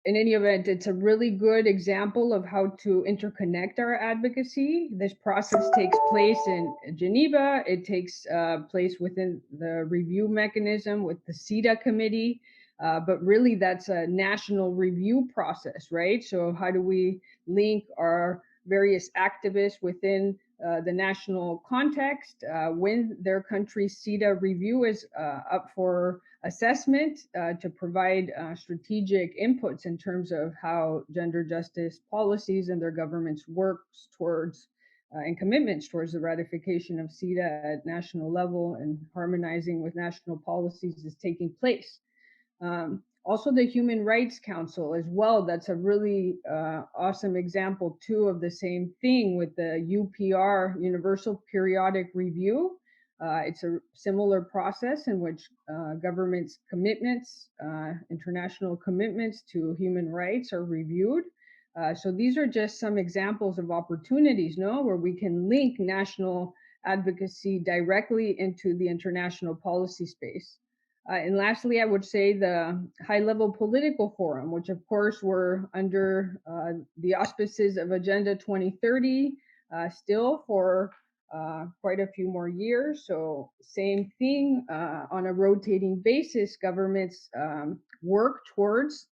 in any event, it's a really good example of how to interconnect our advocacy. This process takes place in Geneva. It takes place within the review mechanism with the CETA committee. But really, that's a national review process, right? So, how do we link our various activists within the national context when their country's CETA review is up for assessment to provide strategic inputs in terms of how gender justice policies and their governments works towards and commitments towards the ratification of CETA at national level and harmonizing with national policies is taking place. Also, the Human Rights Council as well. That's a really awesome example too of the same thing with the UPR, Universal Periodic Review. It's a similar process in which governments' commitments, international commitments to human rights, are reviewed. So these are just some examples of opportunities, no, where we can link national advocacy directly into the international policy space. And lastly, I would say the high level political forum, which of course we're under the auspices of Agenda 2030 still for quite a few more years. So, same thing on a rotating basis, governments work towards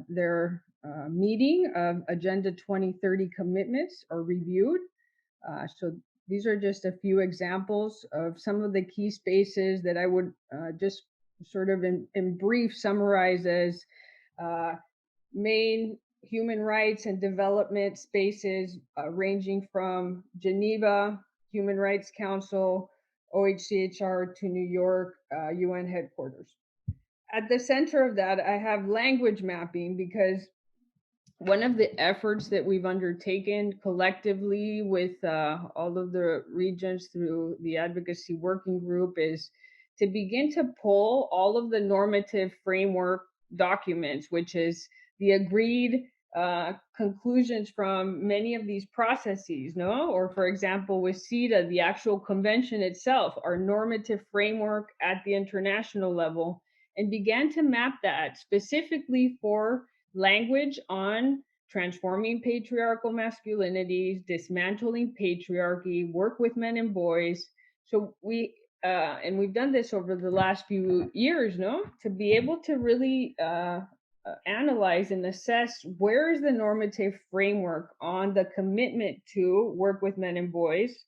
their meeting of Agenda 2030 commitments are reviewed. So, these are just a few examples of some of the key spaces that I would just sort of in brief summarize as uh, main human rights and development spaces ranging from Geneva, Human Rights Council, OHCHR to New York, UN headquarters. At the center of that, I have language mapping because one of the efforts that we've undertaken collectively with all of the regions through the advocacy working group is to begin to pull all of the normative framework documents, which is the agreed conclusions from many of these processes, no? Or for example, with CETA, the actual convention itself, our normative framework at the international level, and began to map that specifically for language on transforming patriarchal masculinities, dismantling patriarchy, work with men and boys. So and we've done this over the last few years, no, to be able to really analyze and assess where is the normative framework on the commitment to work with men and boys,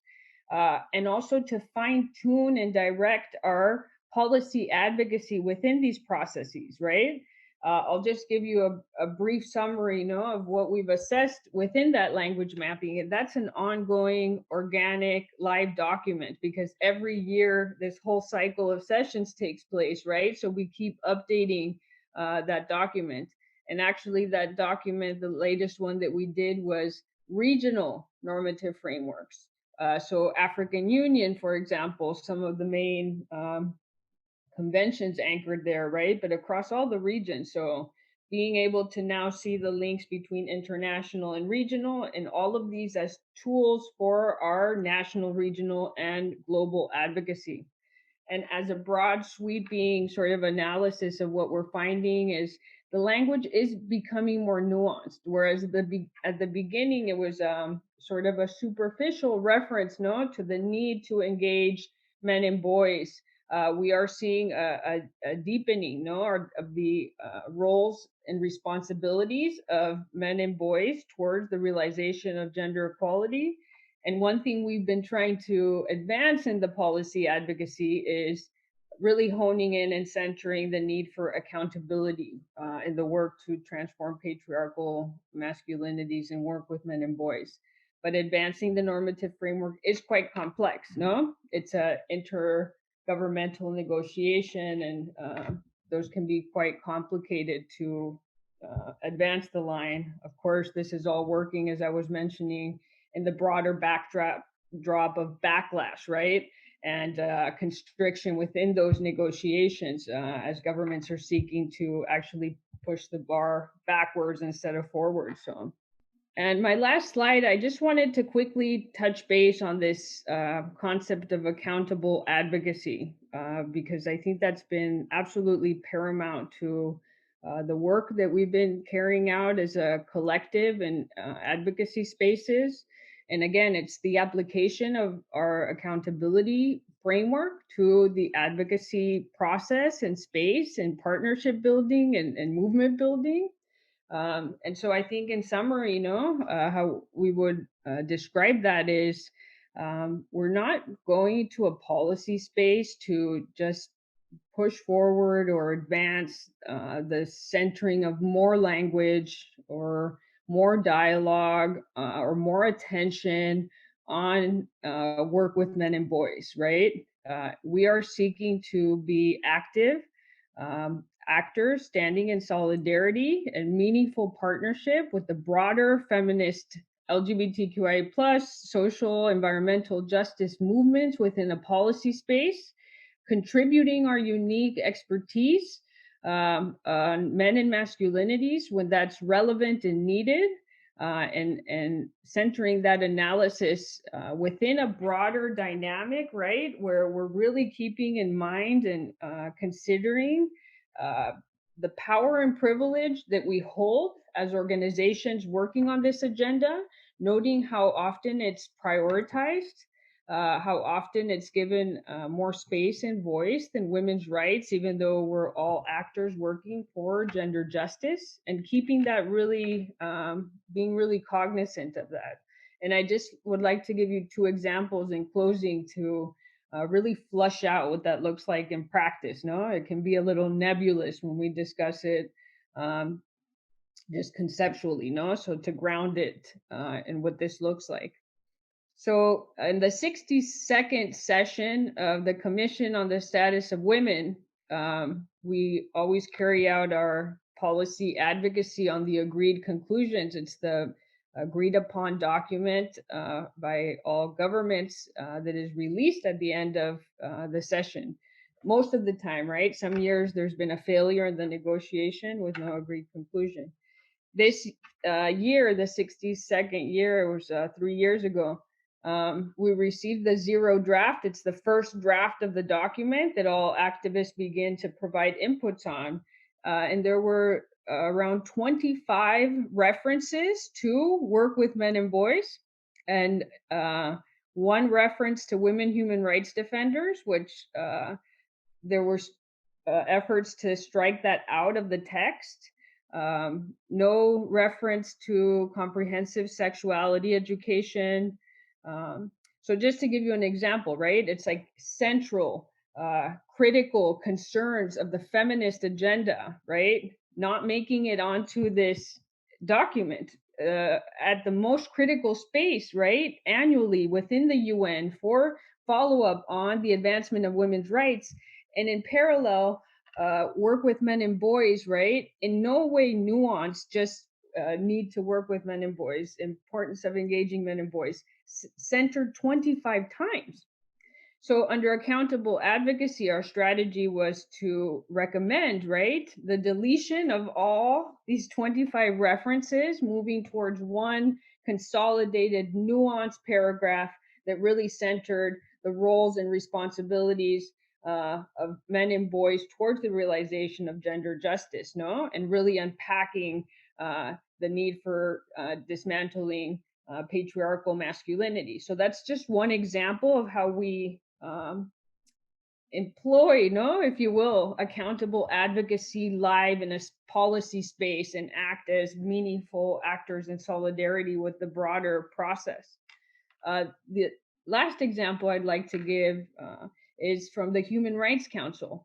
and also to fine tune and direct our policy advocacy within these processes, right? I'll just give you a brief summary, of what we've assessed within that language mapping. And that's an ongoing, organic, live document because every year this whole cycle of sessions takes place, right? So we keep updating that document. And actually, that document, the latest one that we did was regional normative frameworks. So, African Union, for example, some of the main conventions anchored there, right? But across all the regions. So being able to now see the links between international and regional and all of these as tools for our national, regional, and global advocacy. And as a broad, sweeping sort of analysis of what we're finding is the language is becoming more nuanced, whereas at the beginning it was sort of a superficial reference, no, to the need to engage men and boys. We are seeing a deepening, no, of the roles and responsibilities of men and boys towards the realization of gender equality. And one thing we've been trying to advance in the policy advocacy is really honing in and centering the need for accountability in the work to transform patriarchal masculinities and work with men and boys. But advancing the normative framework is quite complex, no? It's a intergovernmental negotiation, and those can be quite complicated to advance the line. Of course, this is all working, as I was mentioning, in the broader backdrop of backlash, right? And constriction within those negotiations as governments are seeking to actually push the bar backwards instead of forward. So, and my last slide, I just wanted to quickly touch base on this concept of accountable advocacy because I think that's been absolutely paramount to the work that we've been carrying out as a collective and advocacy spaces. And again, it's the application of our accountability framework to the advocacy process and space and partnership building and movement building. And so I think, in summary, how we would describe that is, we're not going to a policy space to just push forward or advance the centering of more language or more dialogue or more attention on work with men and boys, right? We are seeking to be active actors standing in solidarity and meaningful partnership with the broader feminist LGBTQIA plus social environmental justice movements within a policy space, contributing our unique expertise on men and masculinities when that's relevant and needed, and centering that analysis within a broader dynamic, right, where we're really keeping in mind and considering uh, the power and privilege that we hold as organizations working on this agenda, noting how often it's prioritized, how often it's given more space and voice than women's rights, even though we're all actors working for gender justice, and keeping that really, being really cognizant of that. And I just would like to give you two examples in closing to really flush out what that looks like in practice. No, it can be a little nebulous when we discuss it um, just conceptually. No, so to ground it in what this looks like. So, in the 60-second session of the Commission on the Status of Women, we always carry out our policy advocacy on the agreed conclusions. It's the agreed upon document by all governments that is released at the end of the session. Most of the time, right? Some years there's been a failure in the negotiation with no agreed conclusion. This year, the 62nd year, it was 3 years ago, we received the zero draft. It's the first draft of the document that all activists begin to provide inputs on. And there were around 25 references to work with men and boys, and one reference to women human rights defenders, which there were efforts to strike that out of the text. No reference to comprehensive sexuality education. So, just to give you an example, right? It's like central, critical concerns of the feminist agenda, right? Not making it onto this document at the most critical space, right? Annually within the UN for follow up on the advancement of women's rights, and in parallel, work with men and boys, right? In no way nuance, just need to work with men and boys, importance of engaging men and boys, centered 25 times. So, under accountable advocacy, our strategy was to recommend, right, the deletion of all these 25 references, moving towards one consolidated, nuanced paragraph that really centered the roles and responsibilities of men and boys towards the realization of gender justice, no? And really unpacking the need for dismantling patriarchal masculinity. So that's just one example of how we employ, no, if you will, accountable advocacy live in a policy space and act as meaningful actors in solidarity with the broader process. The last example I'd like to give is from the Human Rights Council.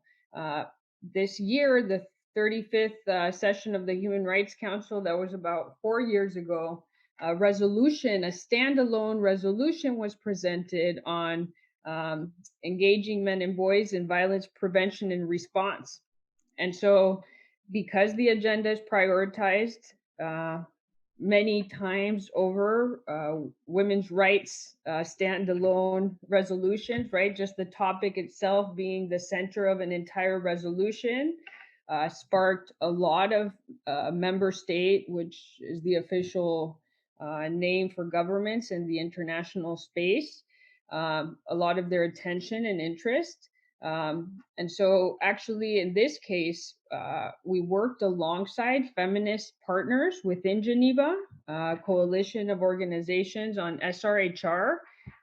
This year, the 35th session of the Human Rights Council, that was about 4 years ago, a standalone resolution was presented on engaging men and boys in violence prevention and response. And so, because the agenda is prioritized many times over women's rights standalone resolutions, right? Just the topic itself being the center of an entire resolution sparked a lot of member state, which is the official name for governments in the international space, a lot of their attention and interest. And so, actually, in this case, we worked alongside feminist partners within Geneva, a coalition of organizations on SRHR,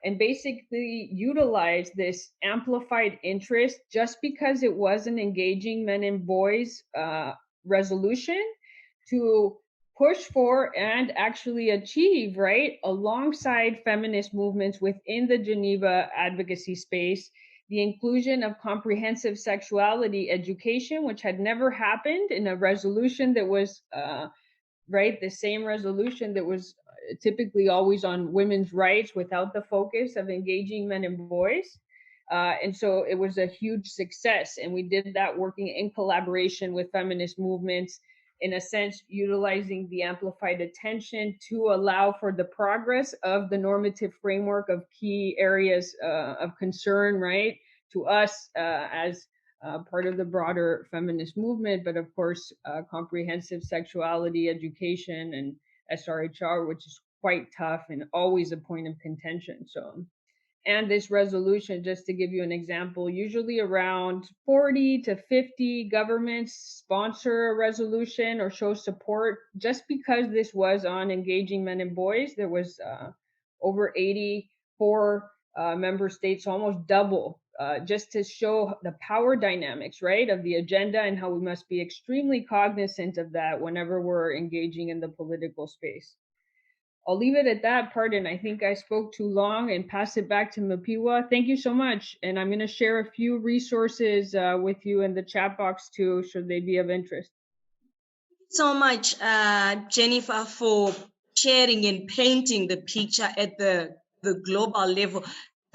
and basically utilized this amplified interest just because it was an engaging men and boys resolution to push for and actually achieve, right, alongside feminist movements within the Geneva advocacy space, the inclusion of comprehensive sexuality education, which had never happened in a resolution that was, right, the same resolution that was typically always on women's rights without the focus of engaging men and boys. And so it was a huge success. And we did that working in collaboration with feminist movements, in a sense, utilizing the amplified attention to allow for the progress of the normative framework of key areas of concern, right, to us as part of the broader feminist movement, but of course, comprehensive sexuality education and SRHR, which is quite tough and always a point of contention. So, and this resolution, just to give you an example, usually around 40 to 50 governments sponsor a resolution or show support. Just because this was on engaging men and boys, there was over 84 member states, almost double, just to show the power dynamics, right, of the agenda, and how we must be extremely cognizant of that whenever we're engaging in the political space. I'll leave it at that part, and I think I spoke too long, and pass it back to Mapiwa. Thank you so much, and I'm going to share a few resources with you in the chat box too, should they be of interest. So much, Jennifer, for sharing and painting the picture at the global level.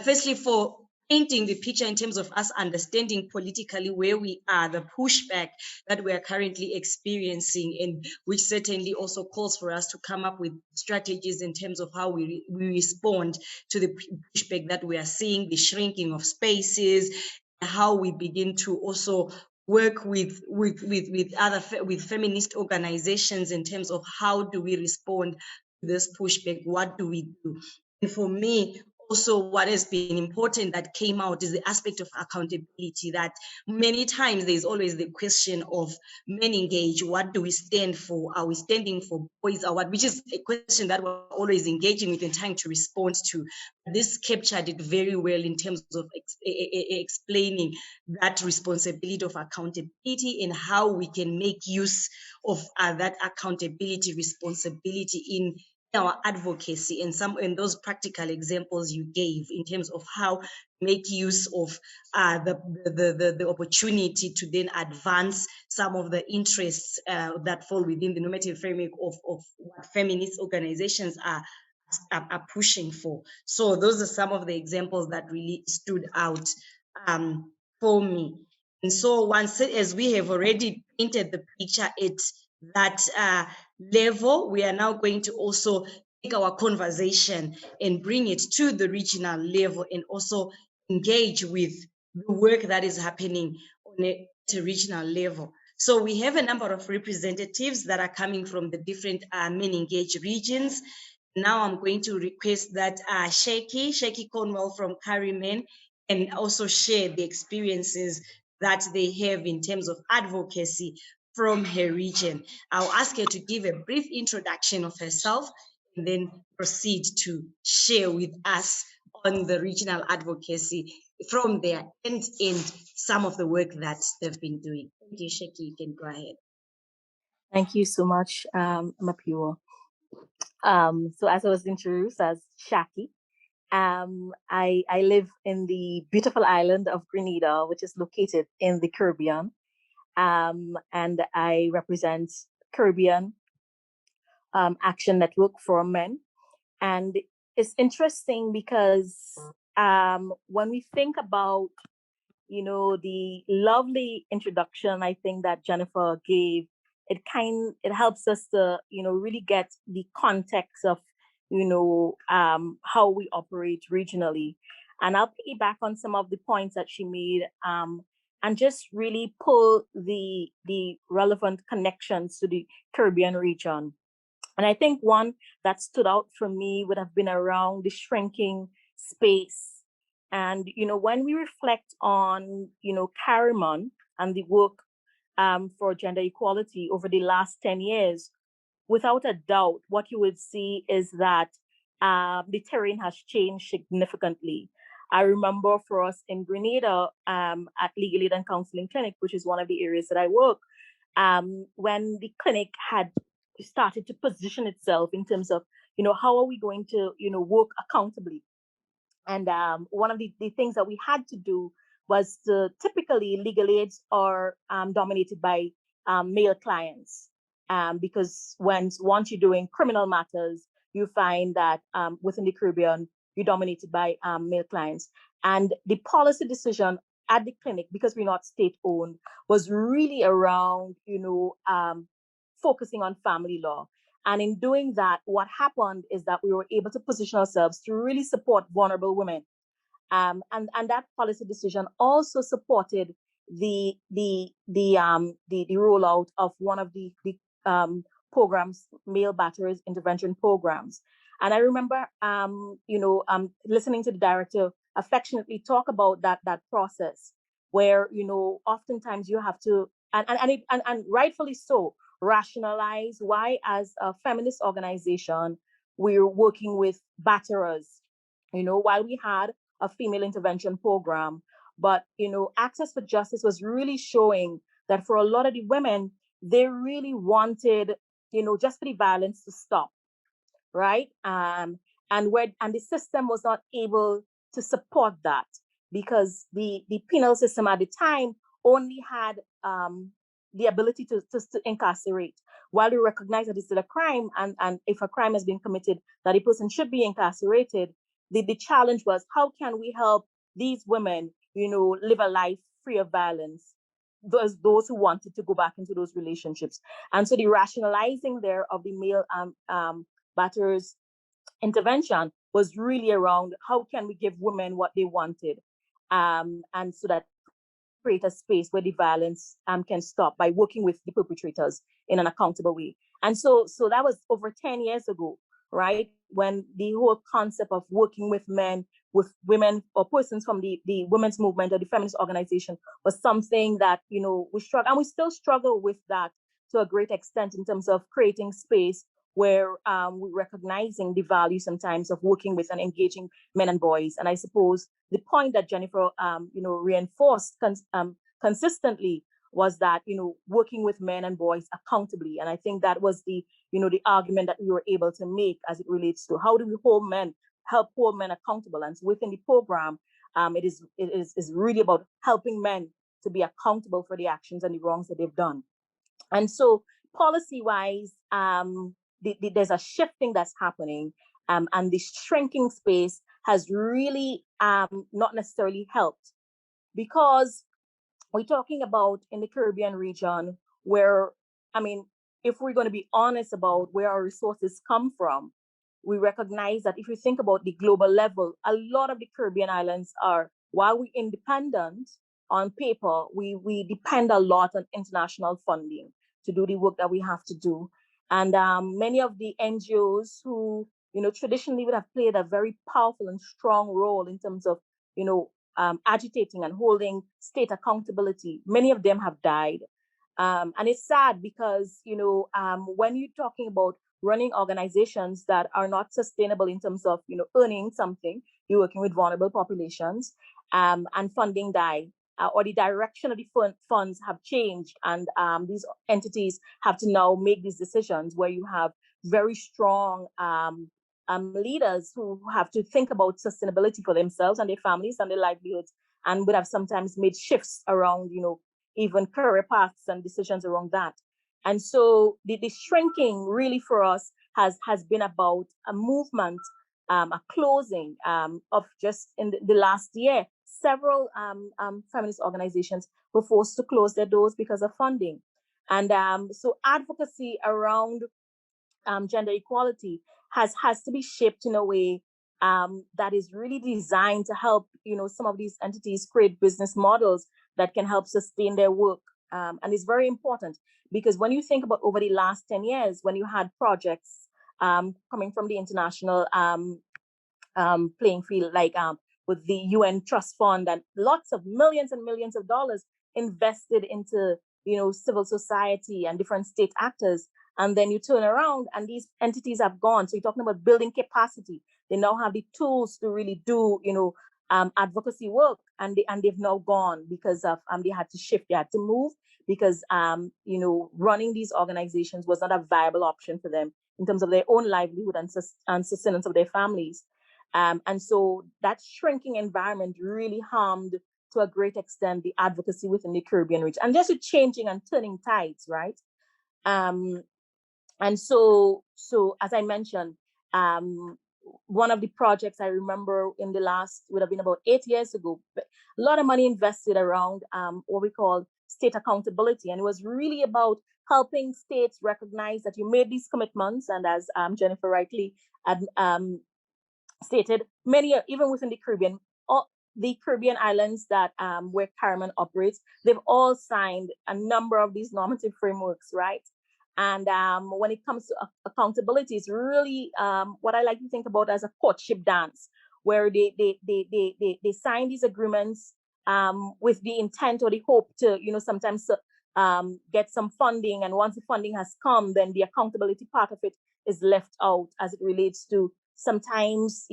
Firstly, for painting the picture in terms of us understanding politically where we are, the pushback that we are currently experiencing, and which certainly also calls for us to come up with strategies in terms of how we respond to the pushback that we are seeing, the shrinking of spaces, how we begin to also work with feminist organizations in terms of how do we respond to this pushback, what do we do. And for me, also what has been important that came out is the aspect of accountability, that many times there's always the question of MenEngage, what do we stand for? Are we standing for boys or what? Which is a question that we're always engaging with and trying to respond to. This captured it very well in terms of explaining that responsibility of accountability and how we can make use of that accountability responsibility in our advocacy, and those practical examples you gave in terms of how make use of the opportunity to then advance some of the interests that fall within the normative framework of what feminist organizations are pushing for. So those are some of the examples that really stood out for me. And so once, as we have already painted the picture at that level, we are now going to also take our conversation and bring it to the regional level and also engage with the work that is happening on a regional level. So we have a number of representatives that are coming from the different MenEngage regions. Now I'm going to request that Sheki Cornwell from Carrymen, and also share the experiences that they have in terms of advocacy from her region. I'll ask her to give a brief introduction of herself and then proceed to share with us on the regional advocacy from their end some of the work that they've been doing. Thank you, Sheki. You can go ahead. Thank you so much, Mapiwa. So as I was introduced as Shaki, I live in the beautiful island of Grenada, which is located in the Caribbean. And I represent Caribbean Action Network for Men. And it's interesting because when we think about, the lovely introduction, I think that Jennifer gave, it helps us to, really get the context of, how we operate regionally. And I'll piggyback on some of the points that she made, and just really pull the relevant connections to the Caribbean region. And I think one that stood out for me would have been around the shrinking space And, when we reflect on, Carimon and the work for gender equality over the last 10 years, without a doubt, what you would see is that the terrain has changed significantly. I remember for us in Grenada at Legal Aid and Counseling Clinic, which is one of the areas that I work, when the clinic had started to position itself in terms of, how are we going to, work accountably? And one of the things that we had to do was typically legal aids are dominated by male clients, because once you're doing criminal matters, you find that within the Caribbean, you're dominated by male clients. And the policy decision at the clinic, because we're not state owned, was really around, focusing on family law. And in doing that, what happened is that we were able to position ourselves to really support vulnerable women. And that policy decision also supported the rollout of one of the programs, male batterers intervention programs. And I remember, listening to the director affectionately talk about that process, where oftentimes you have to, and rightfully so, rationalize why, as a feminist organization, we're working with batterers. While we had a female intervention program, but Access for Justice was really showing that for a lot of the women, they really wanted, just for the violence to stop, right? And the system was not able to support that, because the penal system at the time only had the ability to incarcerate. While we recognize that it's still a crime, and if a crime has been committed, that a person should be incarcerated, the challenge was, how can we help these women, live a life free of violence, those who wanted to go back into those relationships. And so the rationalizing there of the male batterers intervention was really around, how can we give women what they wanted, and so that create a space where the violence can stop by working with the perpetrators in an accountable way. And so that was over 10 years ago, right? When the whole concept of working with men, with women, or persons from the women's movement or the feminist organization was something that, we struggle, and we still struggle with that to a great extent, in terms of creating space where we're recognizing the value sometimes of working with and engaging men and boys. And I suppose the point that Jennifer, reinforced consistently was that, working with men and boys accountably. And I think that was the argument that we were able to make as it relates to how do we help hold men accountable. And so within the program, it is really about helping men to be accountable for the actions and the wrongs that they've done. And so policy-wise, there's a shifting that's happening, and the shrinking space has really not necessarily helped, because we're talking about in the Caribbean region where, if we're going to be honest about where our resources come from, we recognize that if you think about the global level, a lot of the Caribbean islands are, while we're independent on paper, we depend a lot on international funding to do the work that we have to do. And many of the NGOs who, traditionally would have played a very powerful and strong role in terms of, agitating and holding state accountability, many of them have died. And it's sad because, when you're talking about running organizations that are not sustainable in terms of, earning something, you're working with vulnerable populations, and funding die, or the direction of the funds have changed, and these entities have to now make these decisions where you have very strong leaders who have to think about sustainability for themselves and their families and their livelihoods, and would have sometimes made shifts around, even career paths and decisions around that. And so the shrinking really for us has been about a movement, a closing of just in the last year. Several feminist organizations were forced to close their doors because of funding. And so advocacy around gender equality has to be shaped in a way that is really designed to help, some of these entities create business models that can help sustain their work. And it's very important, because when you think about over the last 10 years, when you had projects coming from the international playing field, like with the UN Trust Fund and lots of millions and millions of dollars invested into, civil society and different state actors. And then you turn around and these entities have gone. So you're talking about building capacity. They now have the tools to really do, advocacy work, and they've now gone because of they had to shift, they had to move because running these organizations was not a viable option for them in terms of their own livelihood and sustenance of their families. And so that shrinking environment really harmed to a great extent the advocacy within the Caribbean region, and just with changing and turning tides, right? And so as I mentioned, one of the projects I remember in the last, would have been about 8 years ago, a lot of money invested around what we call state accountability. And it was really about helping states recognize that you made these commitments. And as Jennifer rightly stated, many, even within the Caribbean, all the Caribbean islands that where Caraman operates, they've all signed a number of these normative frameworks, right? And when it comes to accountability, it's really what I like to think about as a courtship dance, where they sign these agreements with the intent or the hope to, sometimes get some funding. And once the funding has come, then the accountability part of it is left out as it relates to sometimes,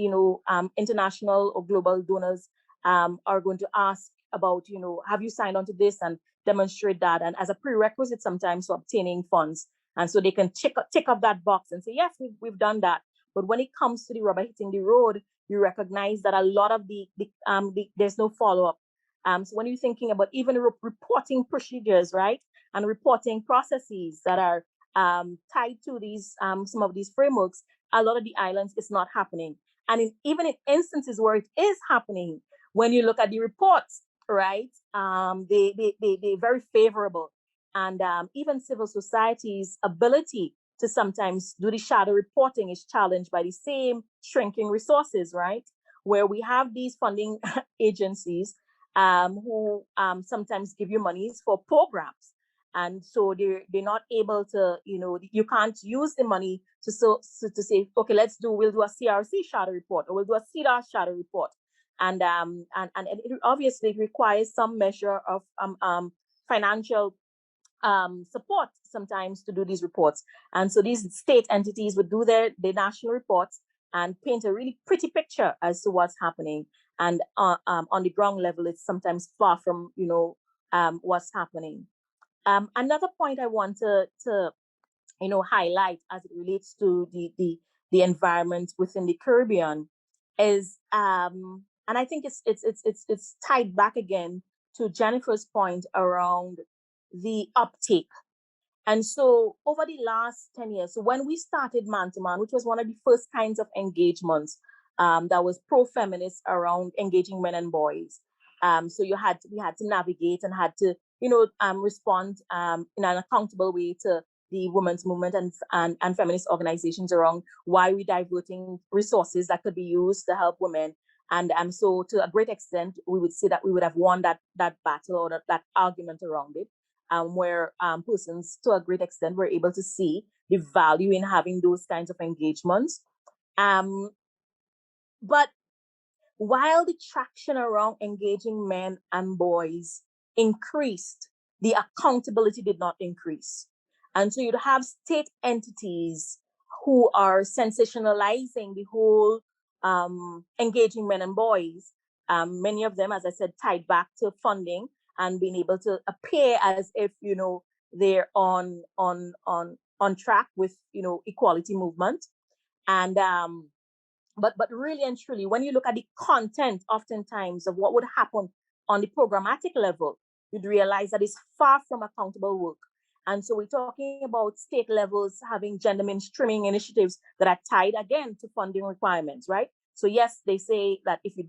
international or global donors are going to ask about, have you signed on to this, and demonstrate that, and as a prerequisite sometimes for obtaining funds. And so they can tick off that box and say, yes, we've done that. But when it comes to the rubber hitting the road, you recognize that a lot of there's no follow-up. So when you're thinking about even reporting procedures, right, and reporting processes that are tied to these some of these frameworks, a lot of the islands it's not happening. And even in instances where it is happening, when you look at the reports, right, they're very favorable. And even civil society's ability to sometimes do the shadow reporting is challenged by the same shrinking resources, right? Where we have these funding agencies who sometimes give you monies for programs. And so they're not able to, you can't use the money to say, okay, we'll do a CRC shadow report, or we'll do a CDAR shadow report. And it obviously requires some measure of financial support sometimes to do these reports. And so these state entities would do their national reports and paint a really pretty picture as to what's happening. And on the ground level, it's sometimes far from, what's happening. Another point I want to highlight as it relates to the environment within the Caribbean is, and I think it's tied back again to Jennifer's point around the uptake. And so over the last 10 years, so when we started Man to Man, which was one of the first kinds of engagements that was pro-feminist around engaging men and boys. So we had to navigate and had to, respond in an accountable way to the women's movement and feminist organizations around why we're diverting resources that could be used to help women. And so to a great extent, we would say that we would have won that battle or that argument around it. Where persons to a great extent were able to see the value in having those kinds of engagements. But while the traction around engaging men and boys increased, the accountability did not increase. And so you'd have state entities who are sensationalizing the whole engaging men and boys. Many of them, as I said, tied back to funding and being able to appear as if, they're on track with, equality movement. And but really and truly, when you look at the content, oftentimes of what would happen on the programmatic level, you'd realize that it's far from accountable work. And so we're talking about state levels having gender mainstreaming initiatives that are tied again to funding requirements, right? So yes, they say that if we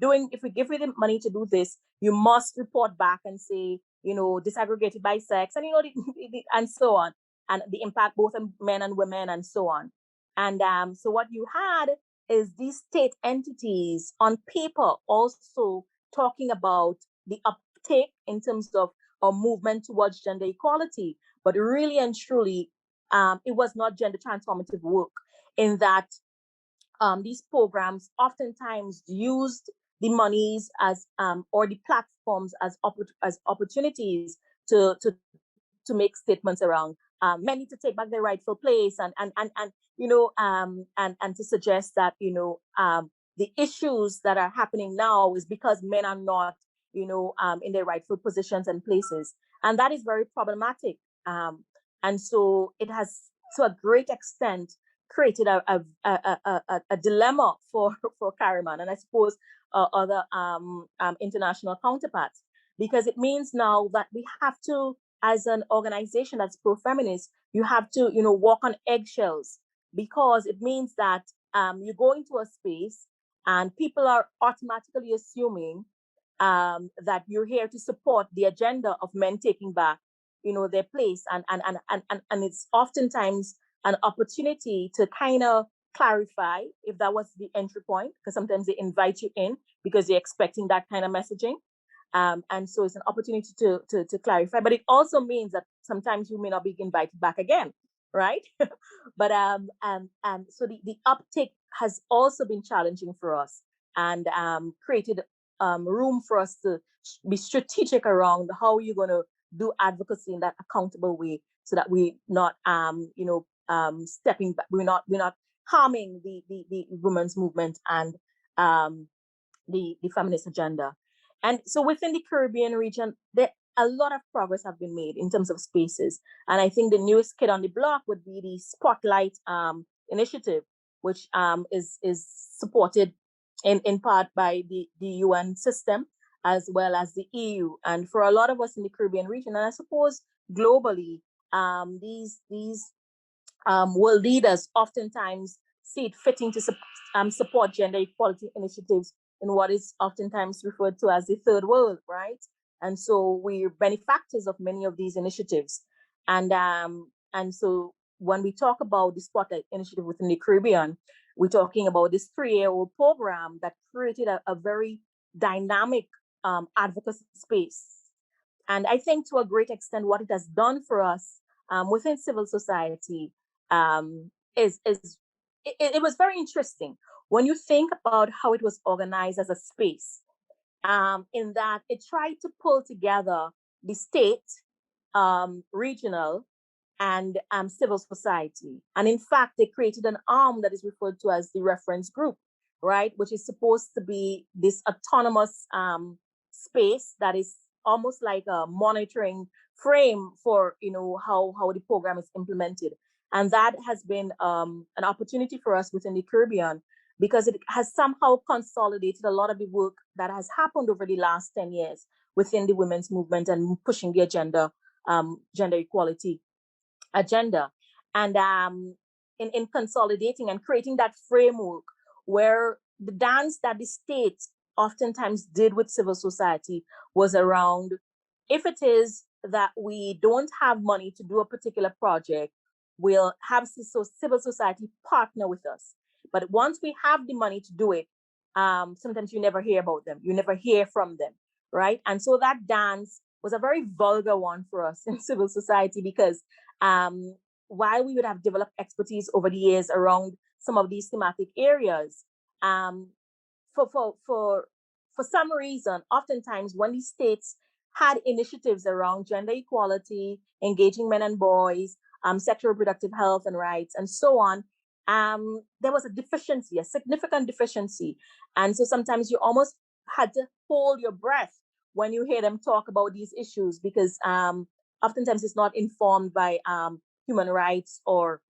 give you the money to do this, you must report back and say, disaggregated by sex, and and so on, and the impact both on men and women, and so on. And so what you had is these state entities on paper also talking about the uptake in terms of a movement towards gender equality, but really and truly, it was not gender transformative work, in that these programs oftentimes used the monies as or the platforms as opportunities to make statements around men need to take back their rightful place, and and to suggest that the issues that are happening now is because men are not in their rightful positions and places, and that is very problematic. And so it has, to a great extent, created a dilemma for Kariman, and I suppose other international counterparts, because it means now that we have to, as an organization that's pro-feminist, you have to walk on eggshells, because it means that you go into a space and people are automatically assuming that you're here to support the agenda of men taking back their place, and it's oftentimes an opportunity to kind of clarify if that was the entry point, because sometimes they invite you in because they're expecting that kind of messaging. And so it's an opportunity to clarify, but it also means that sometimes you may not be invited back again, right? But so the uptake has also been challenging for us, and created room for us to be strategic around how you're going to do advocacy in that accountable way, so that we not stepping back, we're not harming the women's movement and the feminist agenda. And so within the Caribbean region, a lot of progress have been made in terms of spaces. And I think the newest kid on the block would be the Spotlight initiative, which is supported in part by the UN system as well as the EU. And for a lot of us in the Caribbean region, and I suppose globally, these world leaders oftentimes see it fitting to support gender equality initiatives in what is oftentimes referred to as the third world, right? And so we're benefactors of many of these initiatives. And so when we talk about the Spotlight initiative within the Caribbean, we're talking about this 3-year-old program that created a very dynamic advocacy space. And I think to a great extent, what it has done for us within civil society it was very interesting when you think about how it was organized as a space, in that it tried to pull together the state, regional, and civil society. And in fact, they created an arm that is referred to as the reference group, right? Which is supposed to be this autonomous space that is almost like a monitoring frame for how the program is implemented. And that has been an opportunity for us within the Caribbean, because it has somehow consolidated a lot of the work that has happened over the last 10 years within the women's movement and pushing the agenda, gender equality agenda. And in consolidating and creating that framework where the dance that the state oftentimes did with civil society was around, if it is that we don't have money to do a particular project, we'll have civil society partner with us. But once we have the money to do it, sometimes you never hear about them, you never hear from them, right? And so that dance was a very vulgar one for us in civil society, because while we would have developed expertise over the years around some of these thematic areas, for some reason, oftentimes when the states had initiatives around gender equality, engaging men and boys, sexual reproductive health and rights, and so on, there was a deficiency, a significant deficiency. And so sometimes you almost had to hold your breath when you hear them talk about these issues, because oftentimes it's not informed by human rights or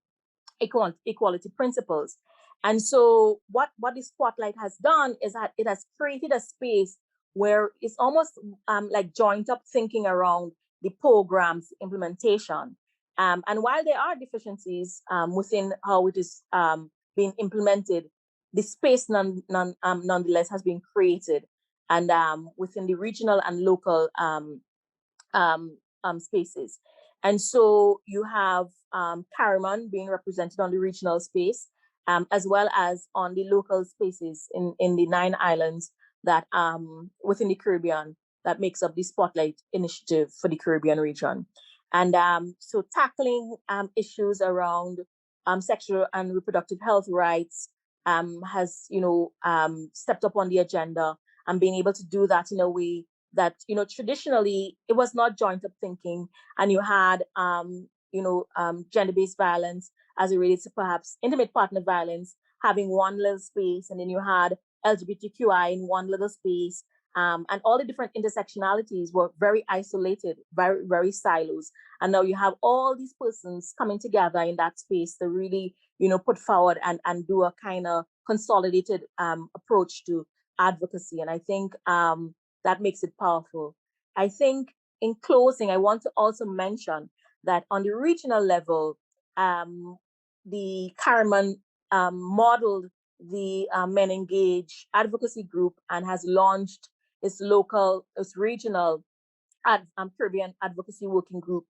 equality principles. And so what the Spotlight has done is that it has created a space where it's almost like joint up thinking around the program's implementation. And while there are deficiencies within how it is being implemented, the space nonetheless has been created, and within the regional and local spaces. And so you have Kariman being represented on the regional space, as well as on the local spaces in the 9 islands that within the Caribbean that makes up the Spotlight initiative for the Caribbean region. And so tackling issues around sexual and reproductive health rights has stepped up on the agenda, and being able to do that in a way that, traditionally it was not joint up thinking, and you had, gender-based violence as it relates to perhaps intimate partner violence having one little space, and then you had LGBTQI in one little space, and all the different intersectionalities were very isolated, very, very silos. And now you have all these persons coming together in that space to really, put forward and do a kind of consolidated approach to advocacy. And I think that makes it powerful. I think in closing, I want to also mention that on the regional level, the Caraman modeled the MenEngage Advocacy Group and has launched its regional Caribbean Advocacy Working Group.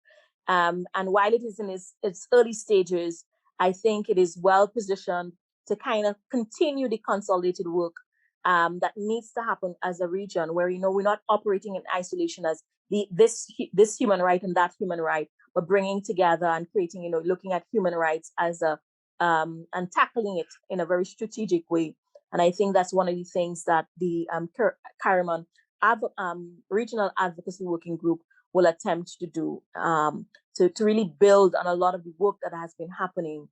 And while it is in its early stages, I think it is well positioned to kind of continue the consolidated work that needs to happen as a region, where we're not operating in isolation as this human right and that human right, but bringing together and creating, looking at human rights as a and tackling it in a very strategic way. And I think that's one of the things that the Caraman Regional Advocacy Working Group will attempt to do, to really build on a lot of the work that has been happening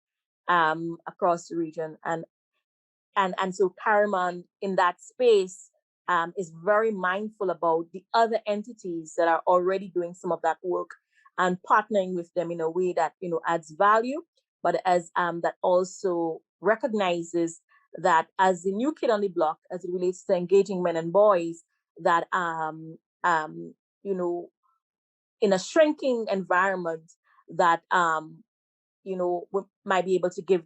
across the region. And so Caraman in that space is very mindful about the other entities that are already doing some of that work and partnering with them in a way that adds value, but as that also recognizes that as the new kid on the block, as it relates to engaging men and boys, that in a shrinking environment, that we might be able to give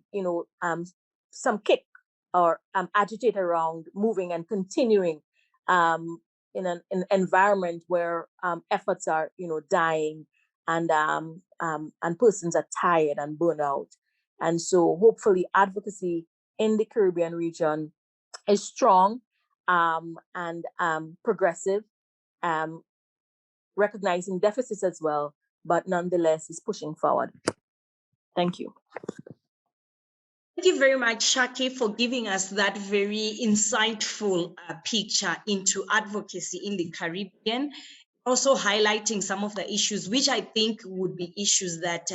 some kick or agitate around moving and continuing in an environment where efforts are dying, and persons are tired and burned out. And so hopefully advocacy in the Caribbean region is strong and progressive, recognizing deficits as well, but nonetheless is pushing forward. Thank you. Thank you very much, Shaki, for giving us that very insightful picture into advocacy in the Caribbean. Also highlighting some of the issues, which I think would be issues that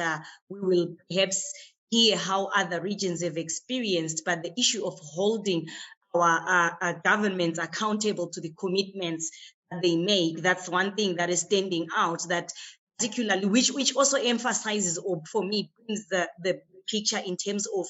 we will perhaps hear how other regions have experienced, but the issue of holding our governments accountable to the commitments that they make, that's one thing that is standing out, that particularly, which also emphasizes, or for me, brings the picture in terms of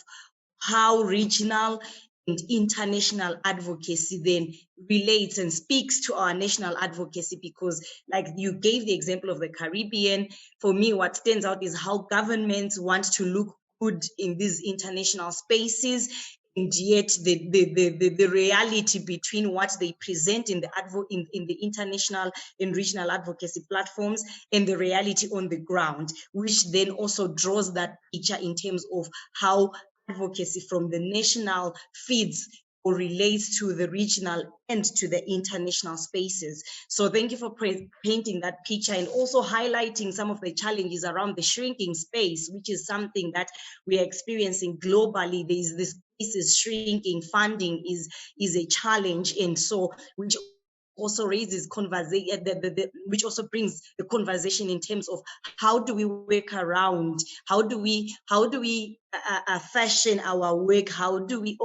how regional and international advocacy then relates and speaks to our national advocacy. Because like you gave the example of the Caribbean, for me what stands out is how governments want to look good in these international spaces, and yet the reality between what they present in the international and regional advocacy platforms and the reality on the ground, which then also draws that picture in terms of how advocacy from the national feeds or relates to the regional and to the international spaces. So thank you for painting that picture and also highlighting some of the challenges around the shrinking space, which is something that we are experiencing globally. The space is shrinking, funding is a challenge, and so which also raises conversation, which also brings the conversation in terms of how do we work around, how do we fashion our work, how do we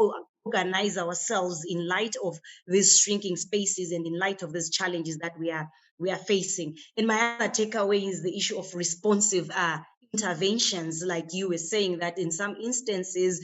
organize ourselves in light of these shrinking spaces and in light of these challenges that we are facing. And my other takeaway is the issue of responsive interventions, like you were saying, that in some instances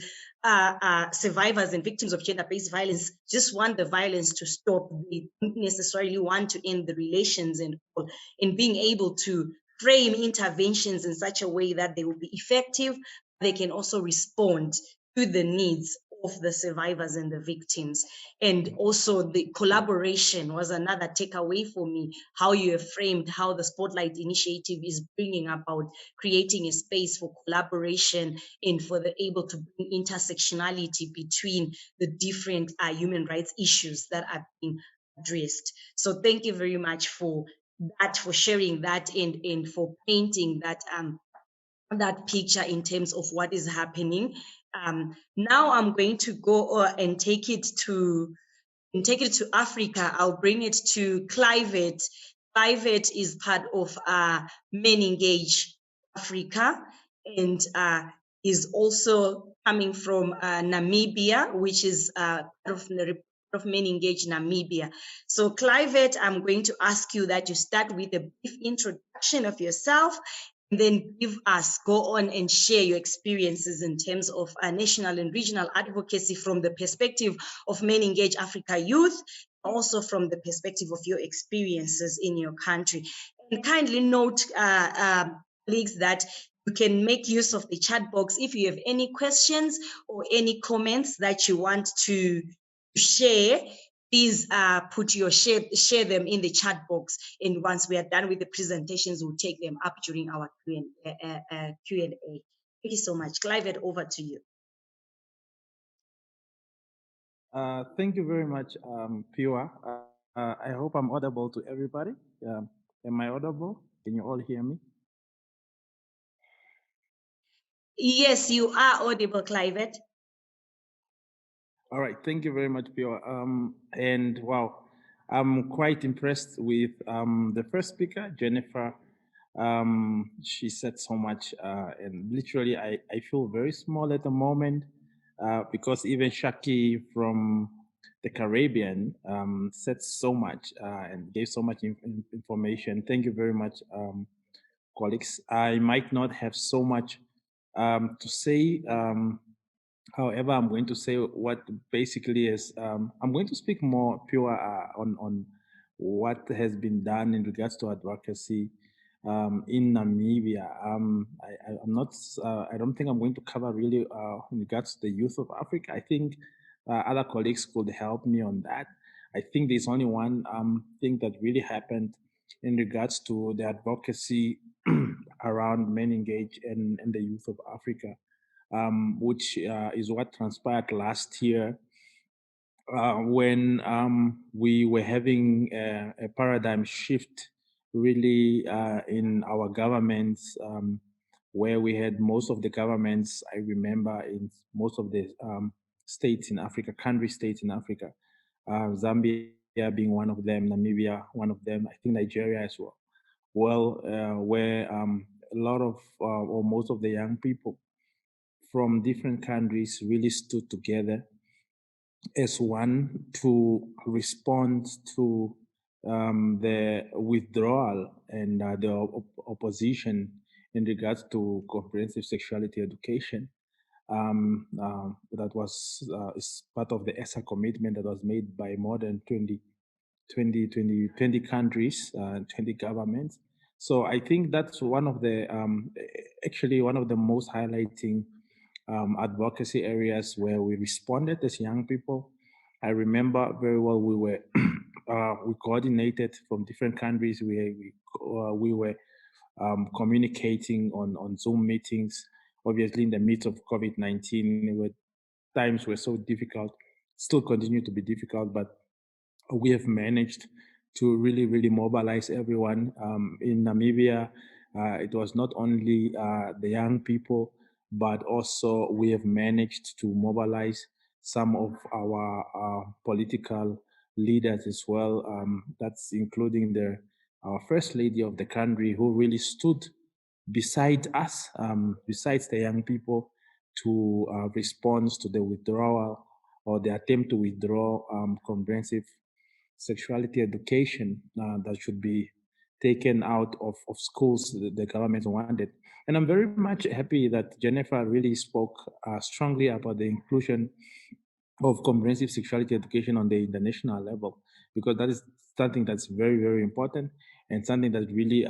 survivors and victims of gender-based violence just want the violence to stop. They don't necessarily want to end the relations and all. And being able to frame interventions in such a way that they will be effective, they can also respond to the needs of the survivors and the victims. And also the collaboration was another takeaway for me, how you have framed how the Spotlight Initiative is bringing about creating a space for collaboration and for the able to bring intersectionality between the different human rights issues that are being addressed. So thank you very much for that, for sharing that and for painting that that picture in terms of what is happening. Now I'm going to go and take it to and take it to Africa, I'll bring it to Clivet. Clivet is part of MenEngage Africa, and is also coming from Namibia, which is part of the of MenEngage Namibia. So Clivet, I'm going to ask you that you start with a brief introduction of yourself, and then go on and share your experiences in terms of national and regional advocacy from the perspective of MenEngage Africa Youth, also from the perspective of your experiences in your country. And kindly note, colleagues, that you can make use of the chat box if you have any questions or any comments that you want to share. Please share them in the chat box, and once we are done with the presentations, we'll take them up during our Q&A. Thank you so much. Clive, over to you. Thank you very much, Pure. I hope I'm audible to everybody. Am I audible? Can you all hear me? Yes, you are audible, Clive. All right, thank you very much, Pure. And wow, I'm quite impressed with the first speaker, Jennifer. She said so much, and literally, I feel very small at the moment because even Shaki from the Caribbean said so much and gave so much information. Thank you very much, colleagues. I might not have so much to say. However, I'm going to say what basically is, I'm going to speak more pure on what has been done in regards to advocacy in Namibia. I'm not, I don't think I'm going to cover really in regards to the youth of Africa. I think other colleagues could help me on that. I think there's only one thing that really happened in regards to the advocacy around MenEngage and the youth of Africa. Which is what transpired last year when we were having a paradigm shift really in our governments, where we had most of the governments, I remember, in most of the states in Africa, country states in Africa, Zambia being one of them, Namibia one of them, I think Nigeria as well. Well, where a lot of or most of the young people from different countries really stood together as one to respond to the withdrawal and the opposition in regards to comprehensive sexuality education. That was is part of the ESA commitment that was made by more than 20 countries, 20 governments. So I think that's one of the, actually one of the most highlighting advocacy areas where we responded as young people. I remember very well we were, we coordinated from different countries. We were communicating on Zoom meetings, obviously in the midst of COVID-19, where times were so difficult, still continue to be difficult, but we have managed to really, really mobilize everyone. In Namibia, it was not only the young people, but also we have managed to mobilize some of our political leaders as well. That's including our first lady of the country, who really stood beside us, besides the young people, to respond to the withdrawal or the attempt to withdraw comprehensive sexuality education that should be taken out of schools that the government wanted. And I'm very much happy that Jennifer really spoke strongly about the inclusion of comprehensive sexuality education on the international level, because that is something that's very, very important and something that really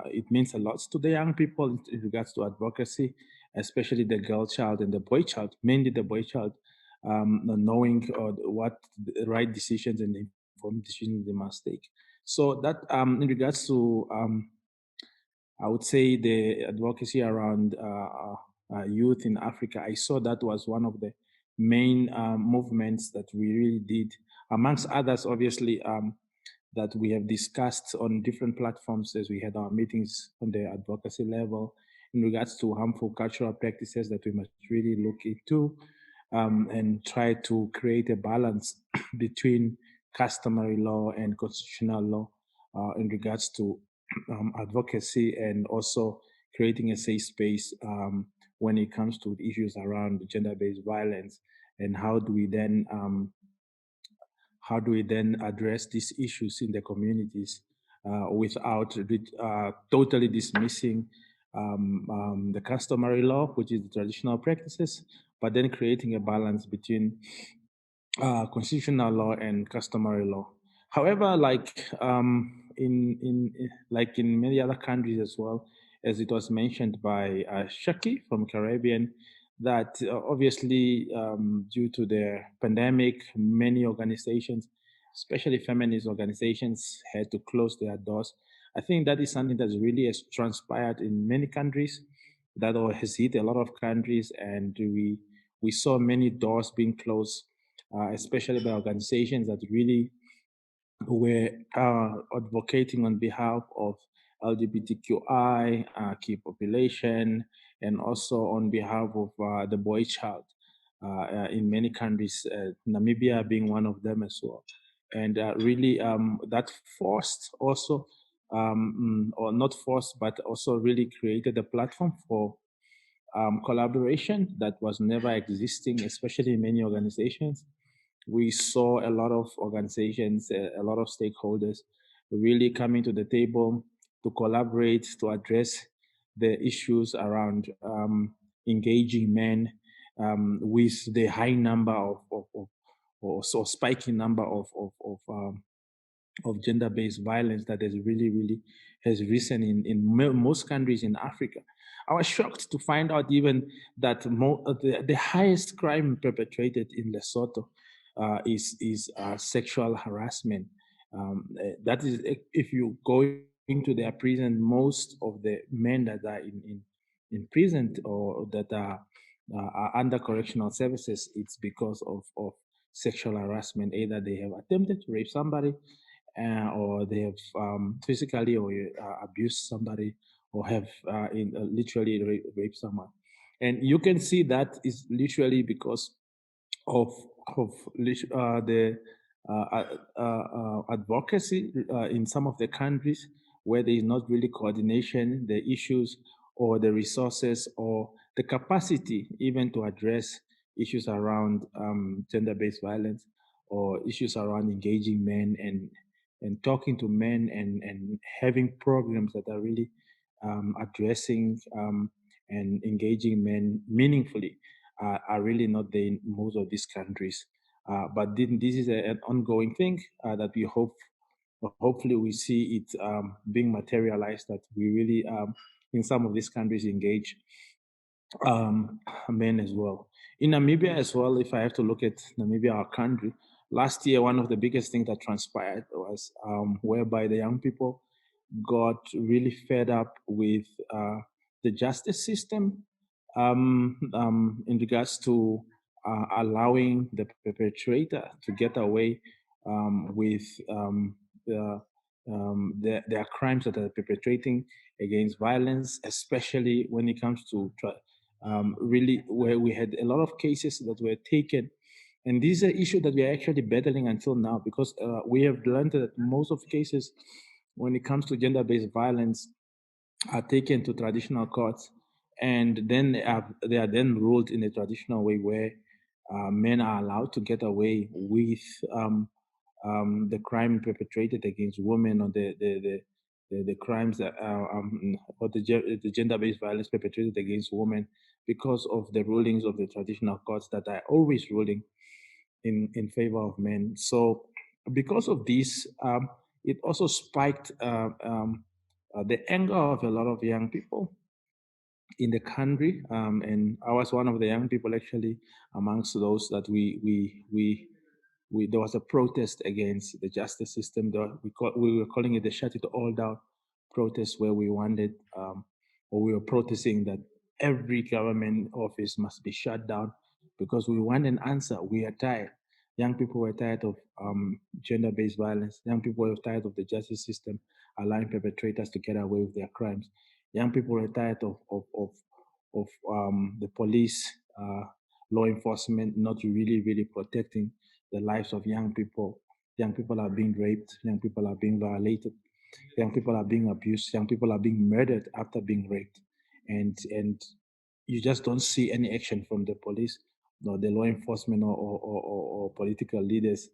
it means a lot to the young people in regards to advocacy, especially the girl child and the boy child, mainly the boy child, knowing what the right decisions and informed decisions they must take. So that in regards to I would say the advocacy around youth in Africa, I saw that was one of the main movements that we really did, amongst others, obviously, that we have discussed on different platforms as we had our meetings on the advocacy level in regards to harmful cultural practices that we must really look into. and try to create a balance between customary law and constitutional law in regards to advocacy, and also creating a safe space when it comes to issues around gender-based violence, and how do we then address these issues in the communities without totally dismissing the customary law, which is the traditional practices, but then creating a balance between constitutional law and customary law. However, like in many other countries as well, as it was mentioned by Shaki from Caribbean, that obviously due to the pandemic, many organizations, especially feminist organizations, had to close their doors. I think that is something that's really has transpired in many countries, that has hit a lot of countries, and we saw many doors being closed, especially by organizations that really were advocating on behalf of LGBTQI key population, and also on behalf of the boy child in many countries, Namibia being one of them as well. And really, that forced also, or not forced, but also really created a platform for collaboration that was never existing, especially in many organizations. We saw a lot of organizations, a lot of stakeholders really coming to the table to collaborate to address the issues around engaging men with the high number or so spiking number of gender-based violence that has really has risen in most countries in Africa. I was shocked to find out even that the highest crime perpetrated in Lesotho is sexual harassment. That is, if you go into their prison, most of the men that are in prison or that are under correctional services, it's because of sexual harassment. Either they have attempted to rape somebody, or they have physically or abused somebody, or have literally raped someone. And you can see that is literally because of the advocacy in some of the countries where there is not really coordination, the issues or the resources or the capacity even to address issues around gender-based violence, or issues around engaging men and talking to men, and having programs that are really addressing and engaging men meaningfully are really not there in most of these countries. But this is an ongoing thing that we hopefully we see it being materialized, that we really in some of these countries engage men as well. In Namibia as well, if I have to look at Namibia, our country, last year, one of the biggest things that transpired was whereby the young people got really fed up with the justice system in regards to allowing the perpetrator to get away with their crimes that are perpetrating against violence, especially when it comes to really where we had a lot of cases that were taken. And this is an issue that we are actually battling until now, because we have learned that most of cases when it comes to gender-based violence are taken to traditional courts, and then they are then ruled in a traditional way where men are allowed to get away with the crime perpetrated against women, or the crimes that or the gender-based violence perpetrated against women, because of the rulings of the traditional courts that are always ruling in favor of men. So because of this, it also spiked the anger of a lot of young people in the country, and I was one of the young people actually amongst those that there was a protest against the justice system. We were calling it the "Shut It All Down" protest, where we wanted, or we were protesting that every government office must be shut down, because we want an answer. We are tired. Young people were tired of gender-based violence. Young people were tired of the justice system allowing perpetrators to get away with their crimes. Young people were tired of the police law enforcement not really protecting the lives of young people. Young people are being raped, young people are being violated, young people are being abused, young people are being murdered after being raped. And you just don't see any action from the police or the law enforcement or political leaders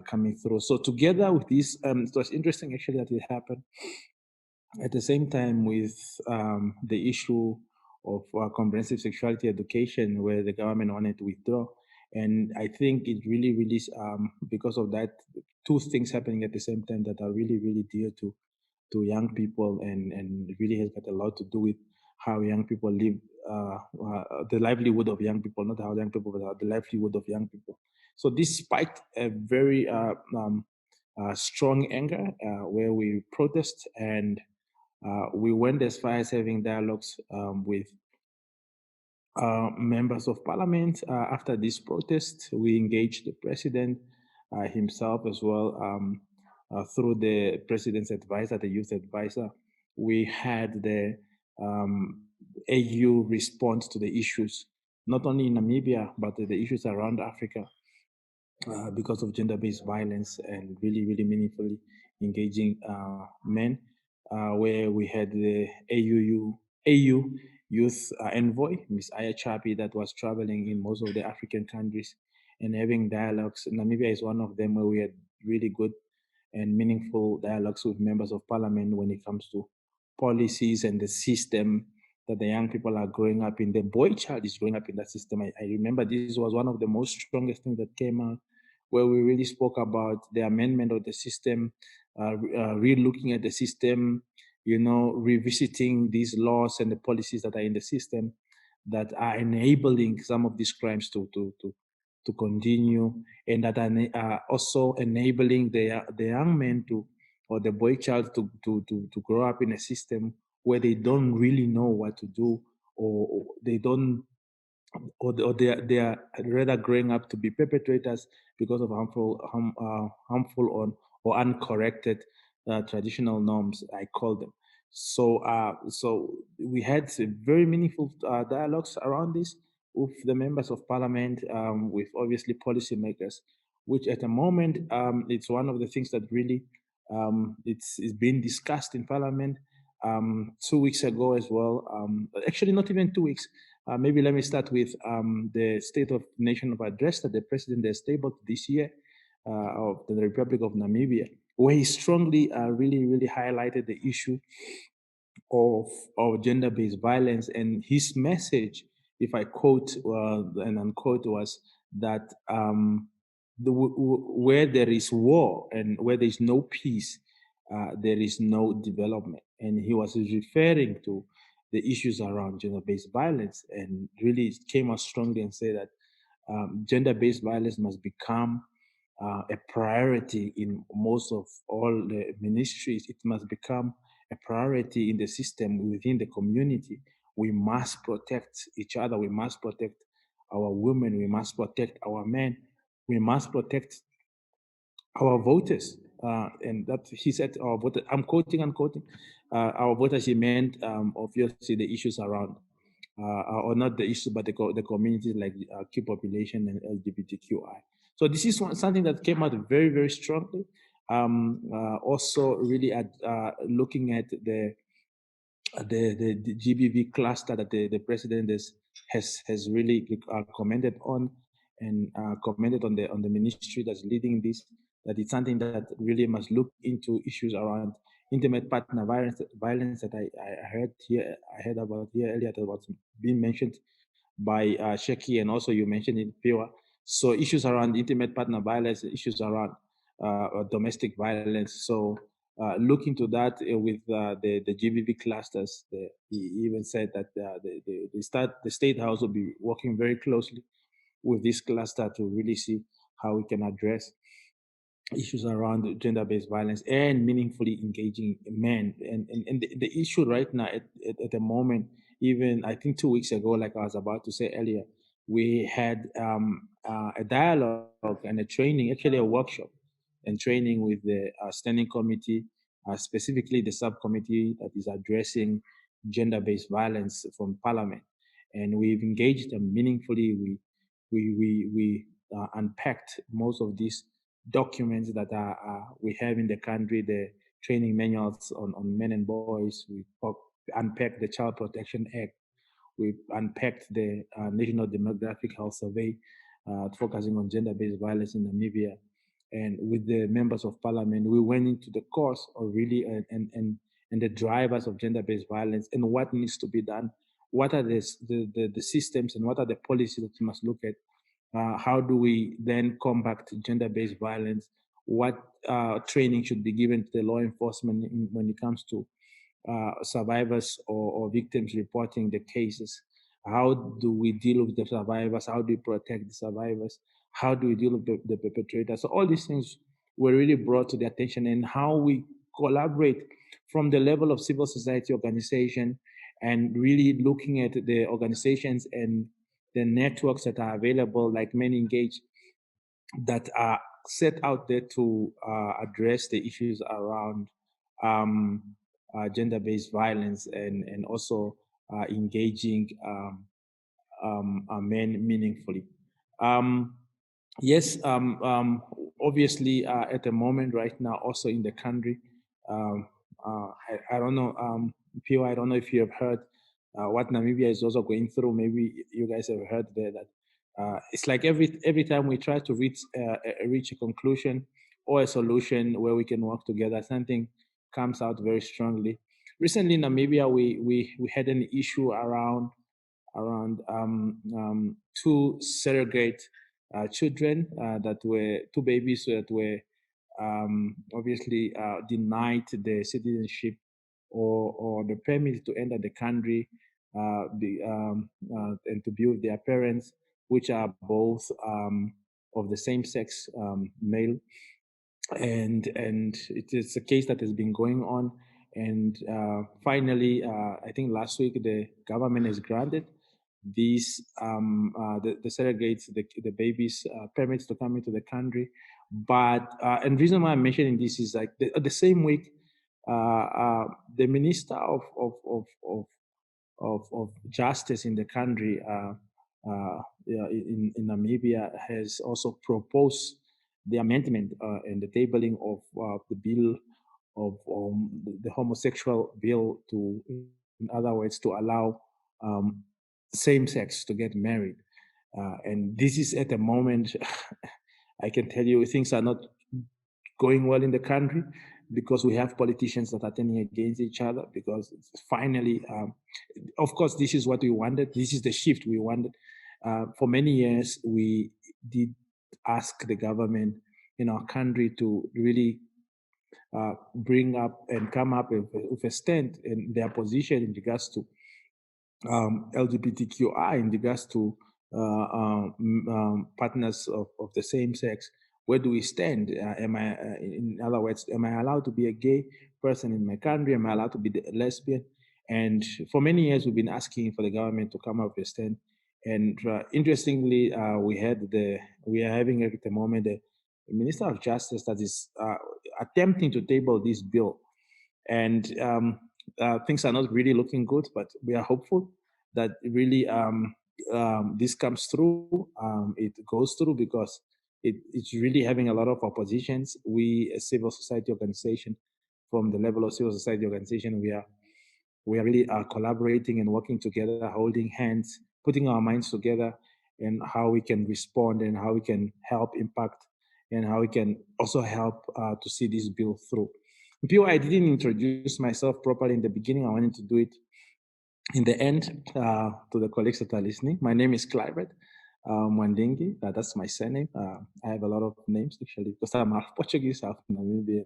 coming through. So together with this, it was interesting actually that it happened at the same time with the issue of comprehensive sexuality education, where the government wanted to withdraw. And I think it really, because of that, two things happening at the same time that are really dear to young people, and really has got a lot to do with how young people live, the livelihood of young people, not how young people, but how the livelihood of young people. So this spiked a very strong anger where we protest, and we went as far as having dialogues with members of parliament. After this protest, we engaged the president himself as well, through the president's advisor, the youth advisor. We had the AU response to the issues, not only in Namibia, but the issues around Africa, because of gender-based violence, and really meaningfully engaging men, where we had the AU youth envoy, Miss Aya Chapi, that was traveling in most of the African countries and having dialogues. Namibia is one of them where we had really good and meaningful dialogues with members of parliament when it comes to policies and the system that the young people are growing up in. The boy child is growing up in that system. I remember this was one of the most strongest things that came out, where we really spoke about the amendment of the system, re-looking at the system, revisiting these laws and the policies that are in the system that are enabling some of these crimes to continue, and that are also enabling the young men to, or the boy child to grow up in a system where they don't really know what to do, or they don't, or they are rather growing up to be perpetrators because of harmful or uncorrected traditional norms, I call them. So we had very meaningful dialogues around this with the members of parliament, with obviously policymakers, which at the moment, it's one of the things that really, it's being discussed in parliament. 2 weeks ago as well, actually not even 2 weeks, maybe let me start with the State of Nation of Address that the president has tabled this year, of the Republic of Namibia, where he strongly, really highlighted the issue of, gender-based violence. And his message, if I quote and unquote, was that where there is war and where there is no peace, there is no development. And he was referring to the issues around gender-based violence, and really came out strongly and said that gender-based violence must become a priority in most of all the ministries. It must become a priority in the system, within the community. We must protect each other. We must protect our women. We must protect our men. We must protect our voters. And that he said, our voters, I'm quoting, our voters, he meant obviously the issues around, or not the issue, but the communities like Q population and LGBTQI. So this is something that came out very strongly. Also, really at looking at the GBV cluster that the president has really commented on, and commented on the ministry that's leading this, that it's something that really must look into issues around intimate partner violence that I heard about here earlier, that was being mentioned by Sheki, and also you mentioned it, Piwa. So issues around intimate partner violence, issues around domestic violence. So look into that with the GBV clusters. He even said that the State House will be working very closely with this cluster to really see how we can address issues around gender-based violence and meaningfully engaging men. And the issue right now at the moment, even I think 2 weeks ago, like I was about to say earlier, we had a dialogue and a training, actually a workshop and training with the standing committee, specifically the subcommittee that is addressing gender-based violence from Parliament. And we've engaged them meaningfully. we unpacked most of these documents that we have in the country, the training manuals on men and boys. We unpacked the Child Protection Act. We unpacked the National Demographic Health Survey, focusing on gender-based violence in Namibia. And with the members of parliament, we went into the course of really and the drivers of gender-based violence and what needs to be done. What are the systems and what are the policies that we must look at? How do we then combat gender-based violence? What training should be given to the law enforcement when it comes to survivors or victims reporting the cases? How do we deal with the survivors? How do we protect the survivors? How do we deal with the perpetrators? So all these things were really brought to the attention, and how we collaborate from the level of civil society organization and really looking at the organizations and the networks that are available, like MenEngage, that are set out there to address the issues around gender-based violence and also engaging men meaningfully. Yes, obviously, at the moment right now, also in the country, I don't know, Pio, I don't know if you have heard what Namibia is also going through. Maybe you guys have heard there that it's like every time we try to reach a conclusion or a solution where we can work together, something comes out very strongly. Recently in Namibia, we had an issue around two surrogate children that were two babies that were obviously denied the citizenship or the permit to enter the country and to be with their parents, which are both of the same sex, male. And it is a case that has been going on. And finally, I think last week the government has granted these the surrogates, the babies, permits to come into the country. But and the reason why I'm mentioning this is like the same week, the minister of justice in the country, in Namibia, has also proposed the amendment and the tabling of the bill of the homosexual bill, to, in other words, to allow same sex to get married. And this is at the moment, I can tell you, things are not going well in the country because we have politicians that are turning against each other. Because finally, of course, this is what we wanted. This is the shift we wanted. For many years, we did ask the government in our country to really bring up and come up with a stand in their position in regards to LGBTQI, in regards to partners of the same sex. Where do we stand? Am I, in other words, am I allowed to be a gay person in my country? Am I allowed to be a lesbian? And for many years, we've been asking for the government to come up with a stand. And interestingly, we are having at the moment the Minister of Justice that is attempting to table this bill. And things are not really looking good, but we are hopeful that really this comes through, it goes through, because it's really having a lot of oppositions. We, a civil society organization, from the level of civil society organization, we are really collaborating and working together, holding hands, putting our minds together, and how we can respond and how we can help impact and how we can also help to see this bill through. Pio, I didn't introduce myself properly in the beginning. I wanted to do it in the end to the colleagues that are listening. My name is Clivet Mwandingi. That's my surname. I have a lot of names actually because I'm half Portuguese, half Namibian.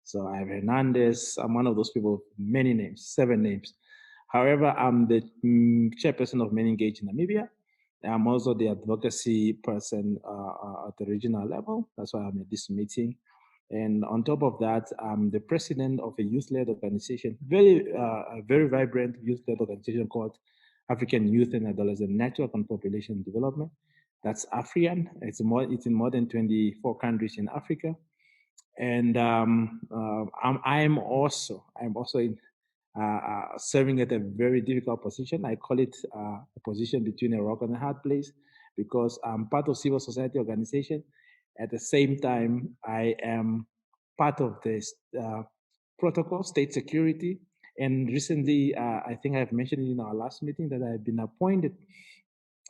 So I have Hernandez. I'm one of those people with many names, 7 names. However, I'm the chairperson of MenEngage in Namibia. I'm also the advocacy person at the regional level. That's why I'm at this meeting. And on top of that, I'm the president of a youth-led organization, a very vibrant youth-led organization called African Youth and Adolescent Network on Population Development. That's AFRIAN. It's in more than 24 countries in Africa. And I'm also in serving at a very difficult position. I call it a position between a rock and a hard place, because I'm part of civil society organization. At the same time, I am part of this protocol, state security. And recently, I think I've mentioned it in our last meeting that I've been appointed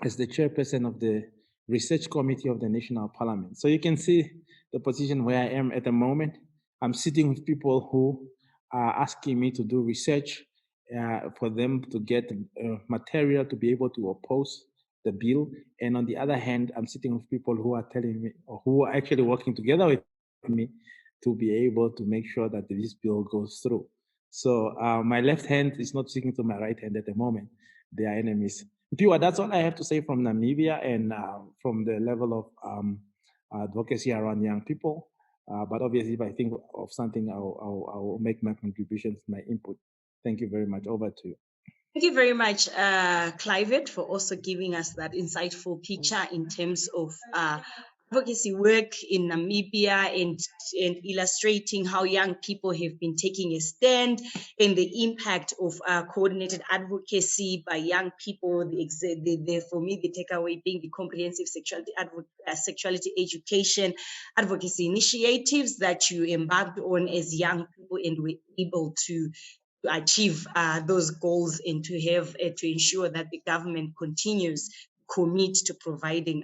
as the chairperson of the research committee of the National Parliament. So you can see the position where I am at the moment. I'm sitting with people who are asking me to do research for them to get material to be able to oppose the bill. And on the other hand, I'm sitting with people who are telling me, or who are actually working together with me to be able to make sure that this bill goes through. So my left hand is not speaking to my right hand at the moment. They are enemies. Pure, that's all I have to say from Namibia and from the level of advocacy around young people. But obviously, if I think of something, I'll make my contributions, my input. Thank you very much. Over to you. Thank you very much, Clivet, for also giving us that insightful picture in terms of advocacy work in Namibia and illustrating how young people have been taking a stand and the impact of coordinated advocacy by young people. For me, the takeaway being the comprehensive sexuality education advocacy initiatives that you embarked on as young people and were able to achieve those goals and to have to ensure that the government continues to commit to providing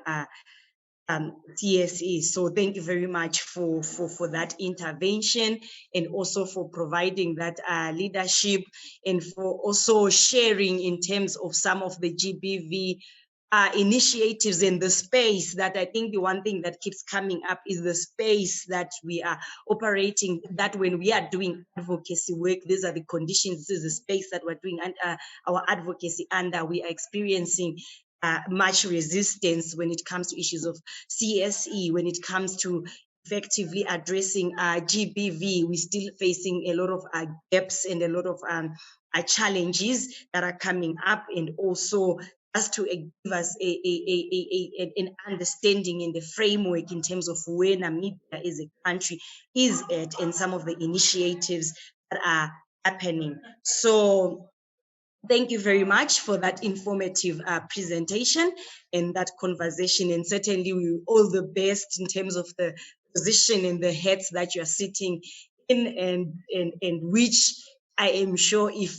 CSE. So thank you very much for that intervention and also for providing that leadership and for also sharing in terms of some of the GBV initiatives in the space. That I think the one thing that keeps coming up is the space that we are operating, that when we are doing advocacy work, these are the conditions, this is the space that we're doing our advocacy under. We are experiencing much resistance when it comes to issues of CSE, when it comes to effectively addressing GBV. We're still facing a lot of gaps and a lot of challenges that are coming up, and also just to give us an understanding in the framework in terms of where Namibia as a country is at and some of the initiatives that are happening. So thank you very much for that informative presentation and that conversation, and certainly all the best in terms of the position and the hats that you're sitting in, and which I am sure if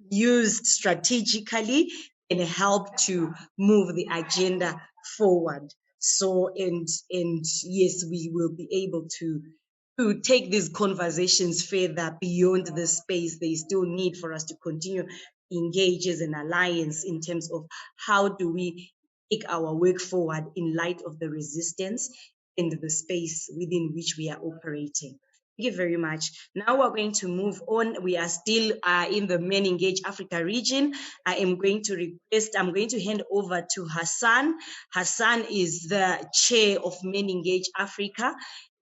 used strategically can help to move the agenda forward. So, and yes, we will be able to take these conversations further beyond the space. There is still need for us to continue engage as an alliance in terms of how do we take our work forward in light of the resistance and the space within which we are operating. Thank you very much. Now we're going to move on. We are still in the MenEngage Africa region. I'm going to hand over to Hassan. Hassan is the chair of MenEngage Africa.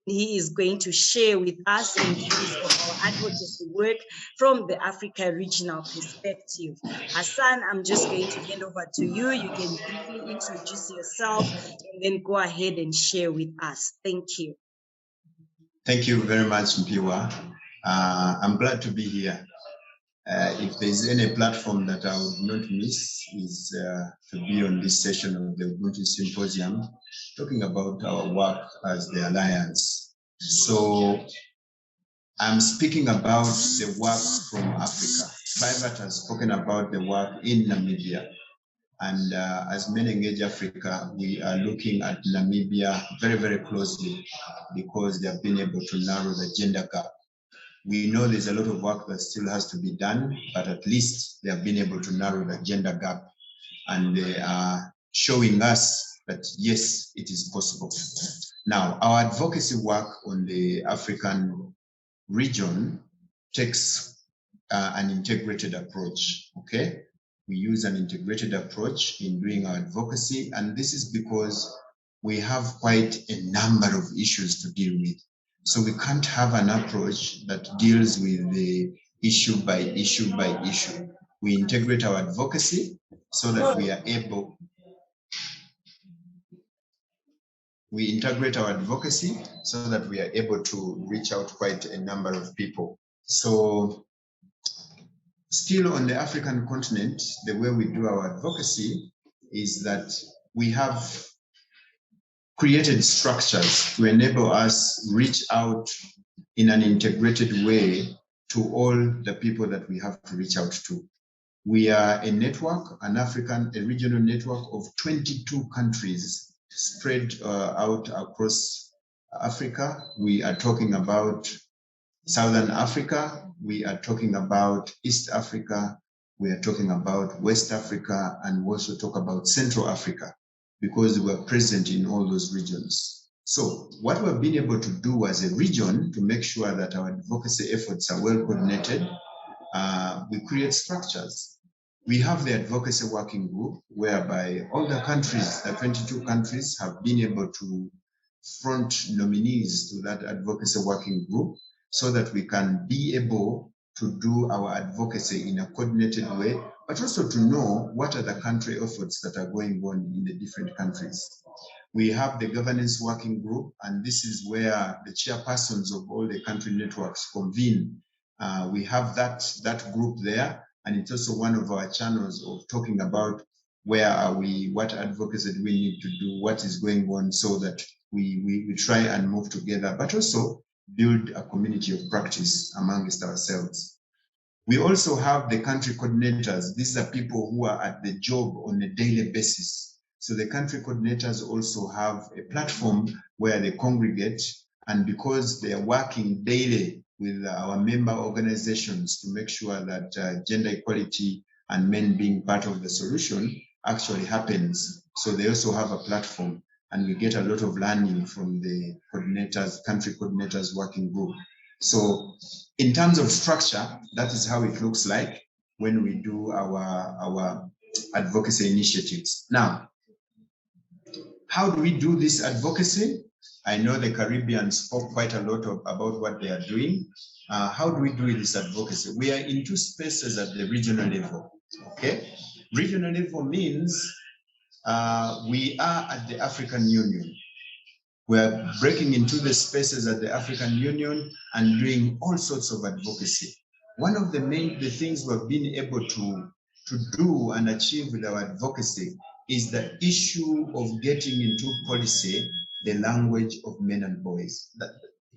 He is going to share with us in terms of our advocacy work from the Africa regional perspective. Hassan, I'm just going to hand over to you. You can briefly introduce yourself and then go ahead and share with us. Thank you. Thank you very much, Mpiwa. I'm glad to be here. If there's any platform that I would not miss is to be on this session of the Ubuntu Symposium, talking about our work as the Alliance. So I'm speaking about the work from Africa. Clivet has spoken about the work in Namibia. And as MenEngage Africa, we are looking at Namibia very, very closely because they have been able to narrow the gender gap. We know there's a lot of work that still has to be done, but at least they have been able to narrow the gender gap, and they are showing us that yes, it is possible. Now, our advocacy work on the African region takes an integrated approach, okay? We use an integrated approach in doing our advocacy, and this is because we have quite a number of issues to deal with. So we can't have an approach that deals with the issue by issue by issue. We integrate our advocacy so that we are able, to reach out quite a number of people. So still on the African continent, the way we do our advocacy is that we have created structures to enable us reach out in an integrated way to all the people that we have to reach out to. We are a network, a regional network of 22 countries spread out across Africa. We are talking about Southern Africa, we are talking about East Africa, we are talking about West Africa, and we also talk about Central Africa, because we're present in all those regions. So what we've been able to do as a region to make sure that our advocacy efforts are well coordinated, we create structures. We have the advocacy working group, whereby all the countries, the 22 countries, have been able to front nominees to that advocacy working group, so that we can be able to do our advocacy in a coordinated way, but also to know what are the country efforts that are going on in the different countries. We have the governance working group, and this is where the chairpersons of all the country networks convene. We have that group there, and it's also one of our channels of talking about where are we, what advocacy do we need to do, what is going on, so that we try and move together, but also build a community of practice amongst ourselves. We also have the country coordinators. These are people who are at the job on a daily basis. So the country coordinators also have a platform where they congregate, and because they are working daily with our member organizations to make sure that gender equality and men being part of the solution actually happens. So they also have a platform, and we get a lot of learning from the coordinators, country coordinators working group. So in terms of structure, that is how it looks like when we do our advocacy initiatives. Now, how do we do this advocacy? I know the Caribbean spoke quite a lot about what they are doing. How do we do this advocacy? We are in two spaces at the regional level, okay? Regional level means we are at the African Union. We're breaking into the spaces at the African Union and doing all sorts of advocacy. One of the things we've been able to do and achieve with our advocacy is the issue of getting into policy the language of men and boys.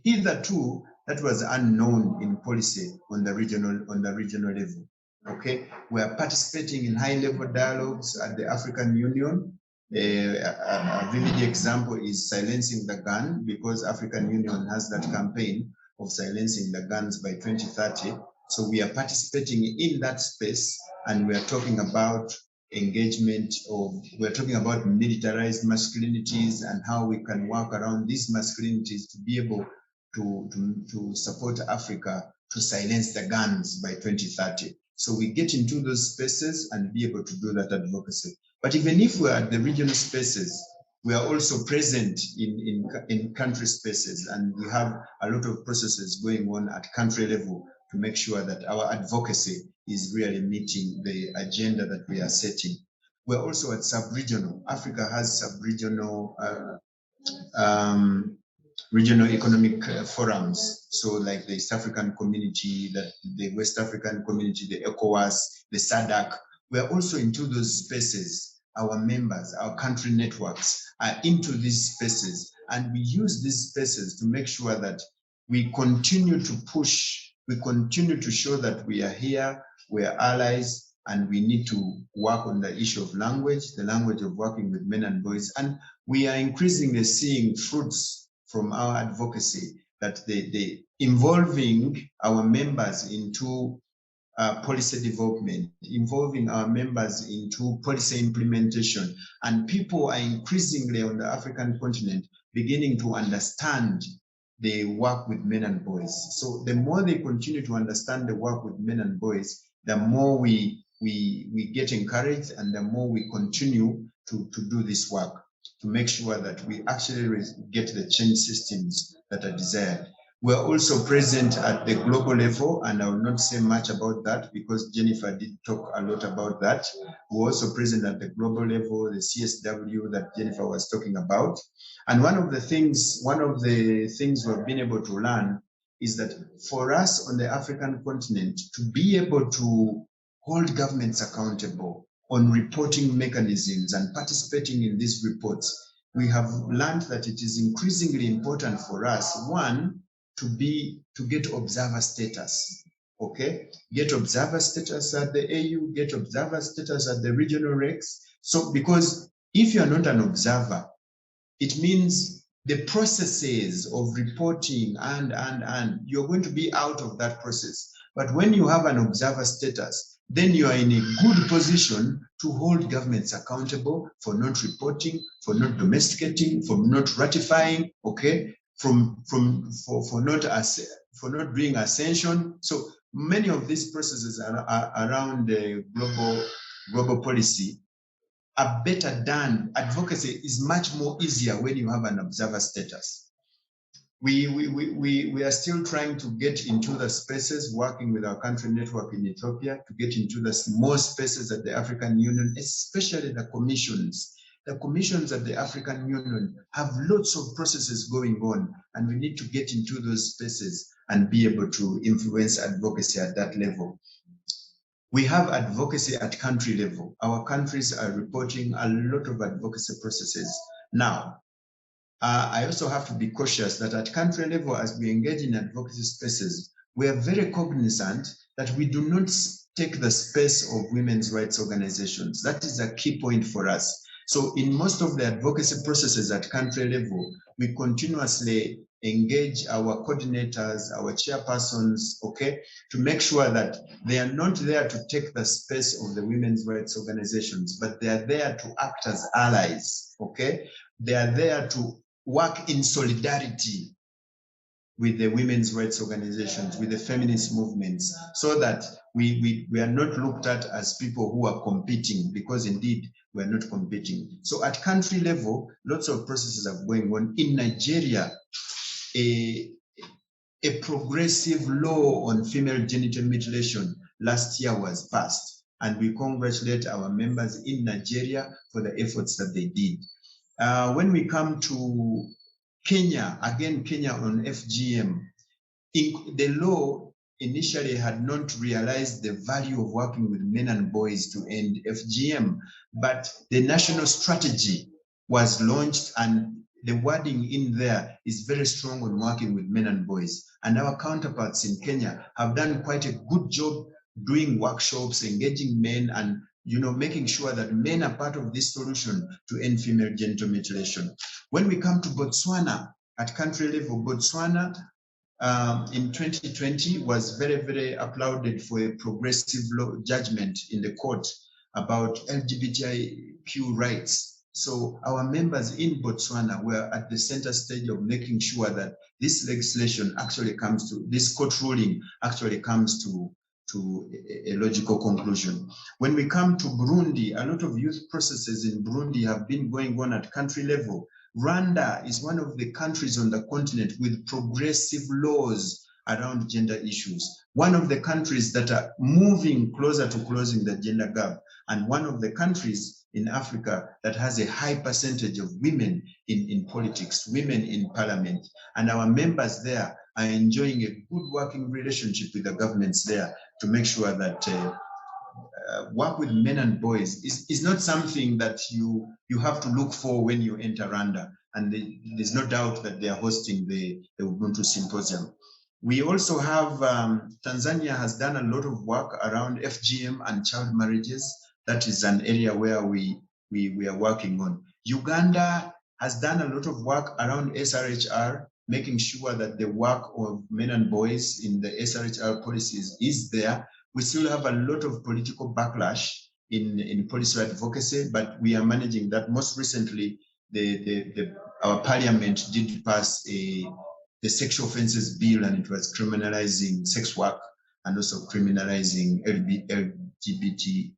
Hitherto, that was unknown in policy on the regional level. Okay, we are participating in high-level dialogues at the African Union. A vivid example is silencing the gun, because African Union has that campaign of silencing the guns by 2030. So we are participating in that space, and we are talking about engagement, or we're talking about militarized masculinities and how we can work around these masculinities to be able to support Africa to silence the guns by 2030. So we get into those spaces and be able to do that advocacy. But even if we're at the regional spaces, we are also present in country spaces, and we have a lot of processes going on at country level to make sure that our advocacy is really meeting the agenda that we are setting. We're also at sub-regional. Africa has sub-regional regional economic forums. So like the East African community, the West African community, the ECOWAS, the SADC, we are also into those spaces. Our members, our country networks are into these spaces, and we use these spaces to make sure that we continue to push, we continue to show that we are here, we are allies, and we need to work on the issue of language, the language of working with men and boys. And we are increasingly seeing fruits from our advocacy, that they involving our members into policy development, involving our members into policy implementation. And people are increasingly on the African continent beginning to understand the work with men and boys. So the more they continue to understand the work with men and boys, the more we get encouraged, and the more we continue to do this work, to make sure that we actually get the change systems that are desired. We're also present at the global level, and I will not say much about that because Jennifer did talk a lot about that. We're also present at the global level, the CSW that Jennifer was talking about. And one of the things we've been able to learn is that for us on the African continent to be able to hold governments accountable on reporting mechanisms and participating in these reports, we have learned that it is increasingly important for us, one, to get observer status. Okay, get observer status at the AU, get observer status at the regional regs. So, because if you are not an observer, it means the processes of reporting and you're going to be out of that process. But when you have an observer status, then you are in a good position to hold governments accountable for not reporting, for not domesticating, for not ratifying, okay, for not doing ascension. So many of these processes are around the global policy are better done. Advocacy is much more easier when you have an observer status. We are still trying to get into the spaces, working with our country network in Ethiopia to get into the small spaces at the African Union, especially the commissions. The commissions at the African Union have lots of processes going on, and we need to get into those spaces and be able to influence advocacy at that level. We have advocacy at country level. Our countries are reporting a lot of advocacy processes. Now, I also have to be cautious that at country level, as we engage in advocacy spaces, we are very cognizant that we do not take the space of women's rights organizations. That is a key point for us. So in most of the advocacy processes at country level, we continuously engage our coordinators, our chairpersons, okay, to make sure that they are not there to take the space of the women's rights organizations, but they are there to act as allies, okay? They are there to work in solidarity with the women's rights organizations, with the feminist movements, so that we are not looked at as people who are competing, because indeed we are not competing. So at country level, lots of processes are going on. In Nigeria, a progressive law on female genital mutilation last year was passed, and we congratulate our members in Nigeria for the efforts that they did. When we come to Kenya, again, Kenya on FGM, the law initially had not realized the value of working with men and boys to end FGM, but the national strategy was launched, and the wording in there is very strong on working with men and boys. And our counterparts in Kenya have done quite a good job doing workshops, engaging men, and making sure that men are part of this solution to end female genital mutilation. When we come to Botswana, at country level, Botswana in 2020 was very, very applauded for a progressive law judgment in the court about LGBTIQ rights. So our members in Botswana were at the center stage of making sure that this legislation actually comes to, this court ruling actually comes to a logical conclusion. When we come to Burundi, a lot of youth processes in Burundi have been going on at country level. Rwanda is one of the countries on the continent with progressive laws around gender issues. One of the countries that are moving closer to closing the gender gap, and one of the countries in Africa that has a high percentage of women in politics, women in parliament. And our members there are enjoying a good working relationship with the governments there to make sure that work with men and boys is not something that you have to look for when you enter Rwanda. And there's no doubt that they are hosting the Ubuntu Symposium. We also have, Tanzania has done a lot of work around FGM and child marriages. That is an area where we are working on. Uganda has done a lot of work around SRHR, making sure that the work of men and boys in the SRHR policies is there. We still have a lot of political backlash in policy advocacy, but we are managing that. Most recently, our parliament did pass the sexual offences bill, and it was criminalizing sex work and also criminalizing LGBTQ.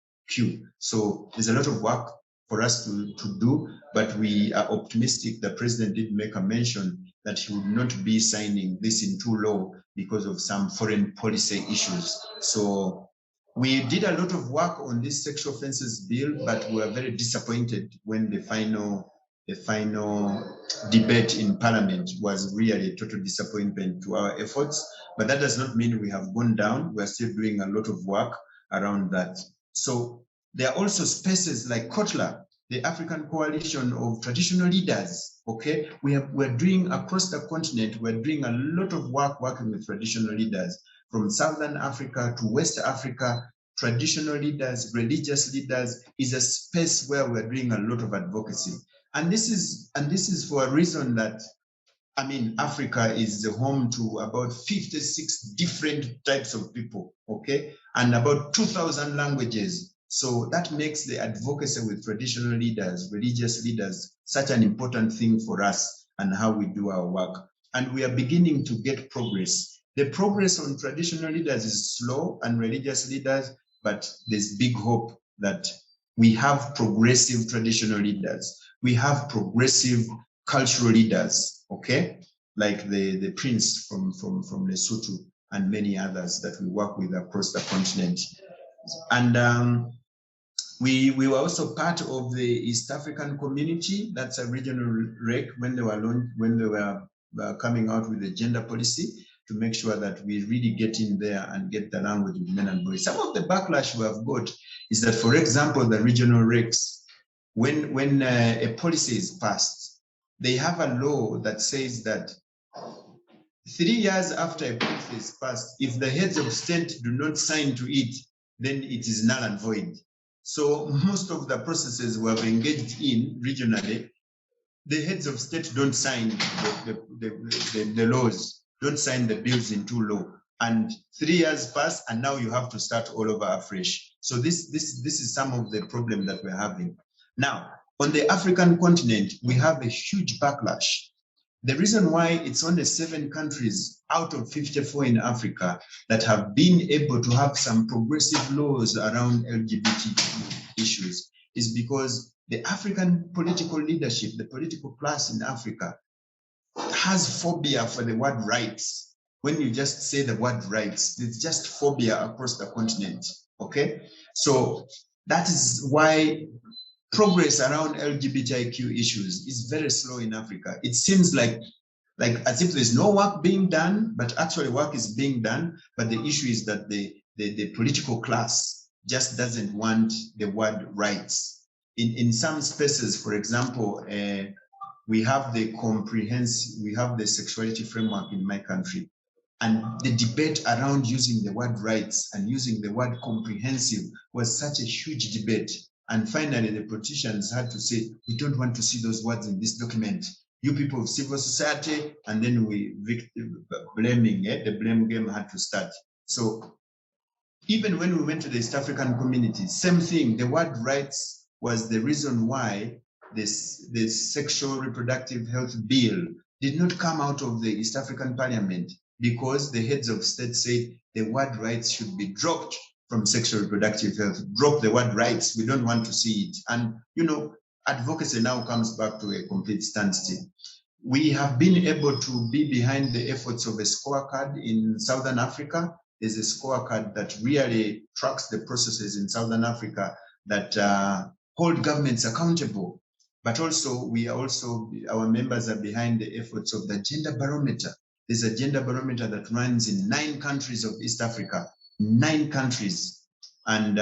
So there's a lot of work for us to do, but we are optimistic. The president did make a mention that he would not be signing this into law because of some foreign policy issues. So we did a lot of work on this sexual offences bill, but we were very disappointed when the final debate in Parliament was really a total disappointment to our efforts. But that does not mean we have gone down. We're still doing a lot of work around that. So There are also spaces like Kotla, the African Coalition of Traditional Leaders. Okay, we're doing across the continent, we're doing a lot of work working with traditional leaders from Southern Africa to West Africa. Traditional leaders, religious leaders is a space where we're doing a lot of advocacy. And this is for a reason that, I mean, Africa is the home to about 56 different types of people, okay? And about 2,000 languages. So that makes the advocacy with traditional leaders, religious leaders, such an important thing for us and how we do our work. And we are beginning to get progress. The progress on traditional leaders is slow and religious leaders, but there's big hope that we have progressive traditional leaders. We have progressive cultural leaders, okay, like the prince from Lesotho and many others that we work with across the continent. And we were also part of the East African community. That's a regional REC when they were coming out with the gender policy to make sure that we really get in there and get the language with men and boys. Some of the backlash we have got is that, for example, the regional RECs, when a policy is passed, they have a law that says that 3 years after a policy is passed, if the heads of state do not sign to it, then it is null and void. So most of the processes we have engaged in regionally, the heads of state don't sign the laws, don't sign the bills into law. And 3 years pass, and now you have to start all over afresh. So this is some of the problem that we're having. Now, on the African continent, we have a huge backlash. The reason why it's only 7 countries out of 54 in Africa that have been able to have some progressive laws around LGBT issues is because the African political leadership, the political class in Africa, has phobia for the word rights. When you just say the word rights, it's just phobia across the continent, okay? So that is why progress around LGBTIQ issues is very slow in Africa. It seems like as if there's no work being done, but actually work is being done. But the issue is that the political class just doesn't want the word rights. In some spaces, for example, we have the sexuality framework in my country. And the debate around using the word rights and using the word comprehensive was such a huge debate. And finally, the politicians had to say, we don't want to see those words in this document. You people of civil society, and then the blame game had to start. So even when we went to the East African community, same thing, the word rights was the reason why this sexual reproductive health bill did not come out of the East African Parliament, because the heads of state said the word rights should be dropped from sexual reproductive health. Drop the word rights, we don't want to see it. And advocacy now comes back to a complete standstill. We have been able to be behind the efforts of a scorecard in Southern Africa. There's a scorecard that really tracks the processes in Southern Africa that hold governments accountable. But also, our members are behind the efforts of the gender barometer. There's a gender barometer that runs in 9 countries of East Africa, 9 countries. And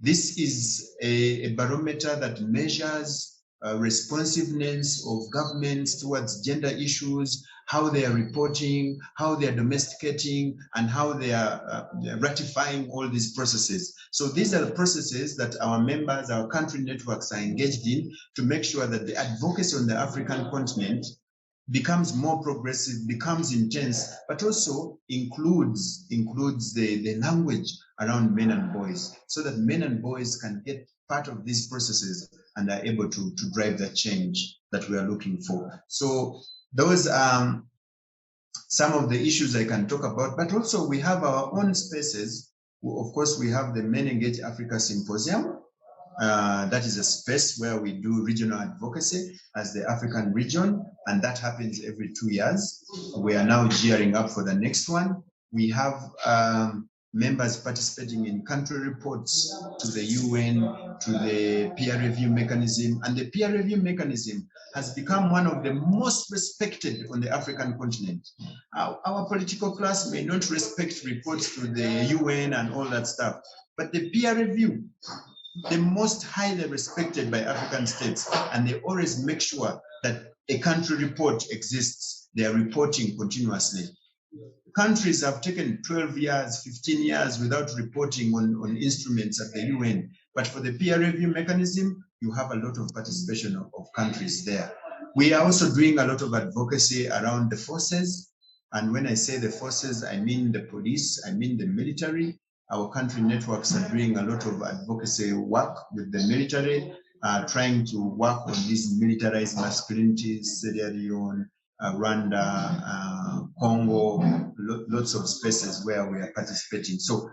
this is a barometer that measures responsiveness of governments towards gender issues, how they are reporting, how they are domesticating, and how they are ratifying all these processes. So these are the processes that our members, our country networks are engaged in to make sure that the advocacy on the African continent becomes more progressive, becomes intense, but also includes the language around men and boys, so that men and boys can get part of these processes and are able to drive the change that we are looking for. So those are some of the issues I can talk about, but also we have our own spaces. Of course, we have the MenEngage Africa Symposium. That is a space where we do regional advocacy as the African region, and that happens every 2 years. We are now gearing up for the next one. We have members participating in country reports to the UN, to the peer review mechanism, and the peer review mechanism has become one of the most respected on the African continent. Our political class may not respect reports to the UN and all that stuff, but the peer review the most highly respected by African states, and they always make sure that a country report exists. They are reporting continuously. Countries have taken 12 years, 15 years without reporting on instruments at the UN. But for the peer review mechanism, you have a lot of participation of countries there. We are also doing a lot of advocacy around the forces. And when I say the forces, I mean the police, I mean the military. Our country networks are doing a lot of advocacy work with the military, trying to work on these militarized masculinities, Sierra Leone, Rwanda, Congo, lots of spaces where we are participating. So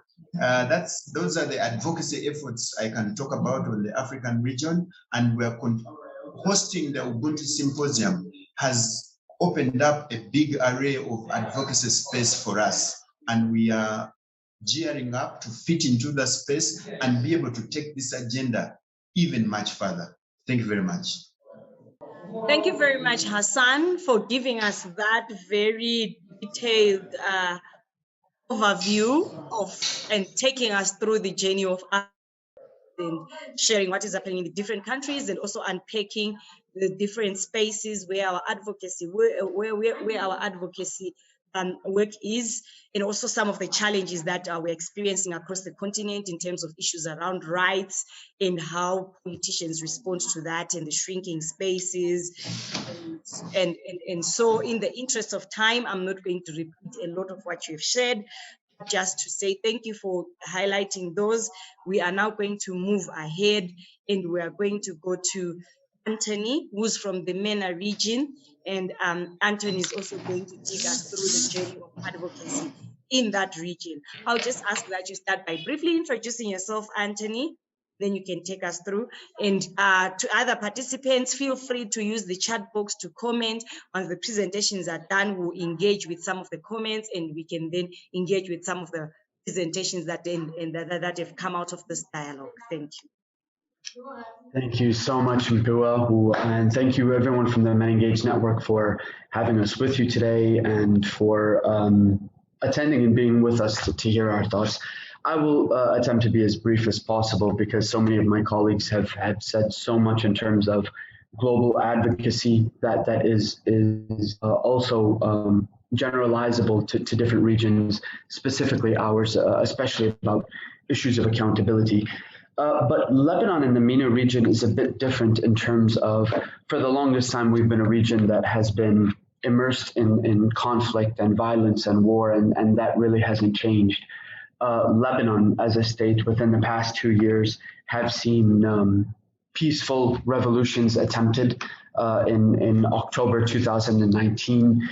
those are the advocacy efforts I can talk about on the African region, and we are hosting the Ubuntu Symposium has opened up a big array of advocacy space for us, and we are gearing up to fit into the space and be able to take this agenda even much further. Thank you very much. Thank you very much, Hassan, for giving us that very detailed overview of and taking us through the journey of and sharing what is happening in the different countries, and also unpacking the different spaces where our advocacy, where our advocacy work is, and also some of the challenges that we're experiencing across the continent in terms of issues around rights and how politicians respond to that, and the shrinking spaces. And so in the interest of time, I'm not going to repeat a lot of what you've shared, just to say thank you for highlighting those. We are now going to move ahead, and we are going to go to Anthony, who's from the MENA region. And Anthony is also going to take us through the journey of advocacy in that region. I'll just ask that you start by briefly introducing yourself, Anthony, then you can take us through. And to other participants, feel free to use the chat box to comment. Once the presentations are done, we'll engage with some of the comments, and we can then engage with some of the presentations that have come out of this dialogue. Thank you. Thank you so much, Mpua, and thank you everyone from the MenEngage Network for having us with you today, and for attending and being with us to hear our thoughts. I will attempt to be as brief as possible, because so many of my colleagues have said so much in terms of global advocacy that is also generalizable to different regions, specifically ours, especially about issues of accountability. But Lebanon and the MENA region is a bit different in terms of, for the longest time, we've been a region that has been immersed in conflict and violence and war, and that really hasn't changed. Lebanon, as a state, within the past 2 years, have seen peaceful revolutions attempted in October 2019.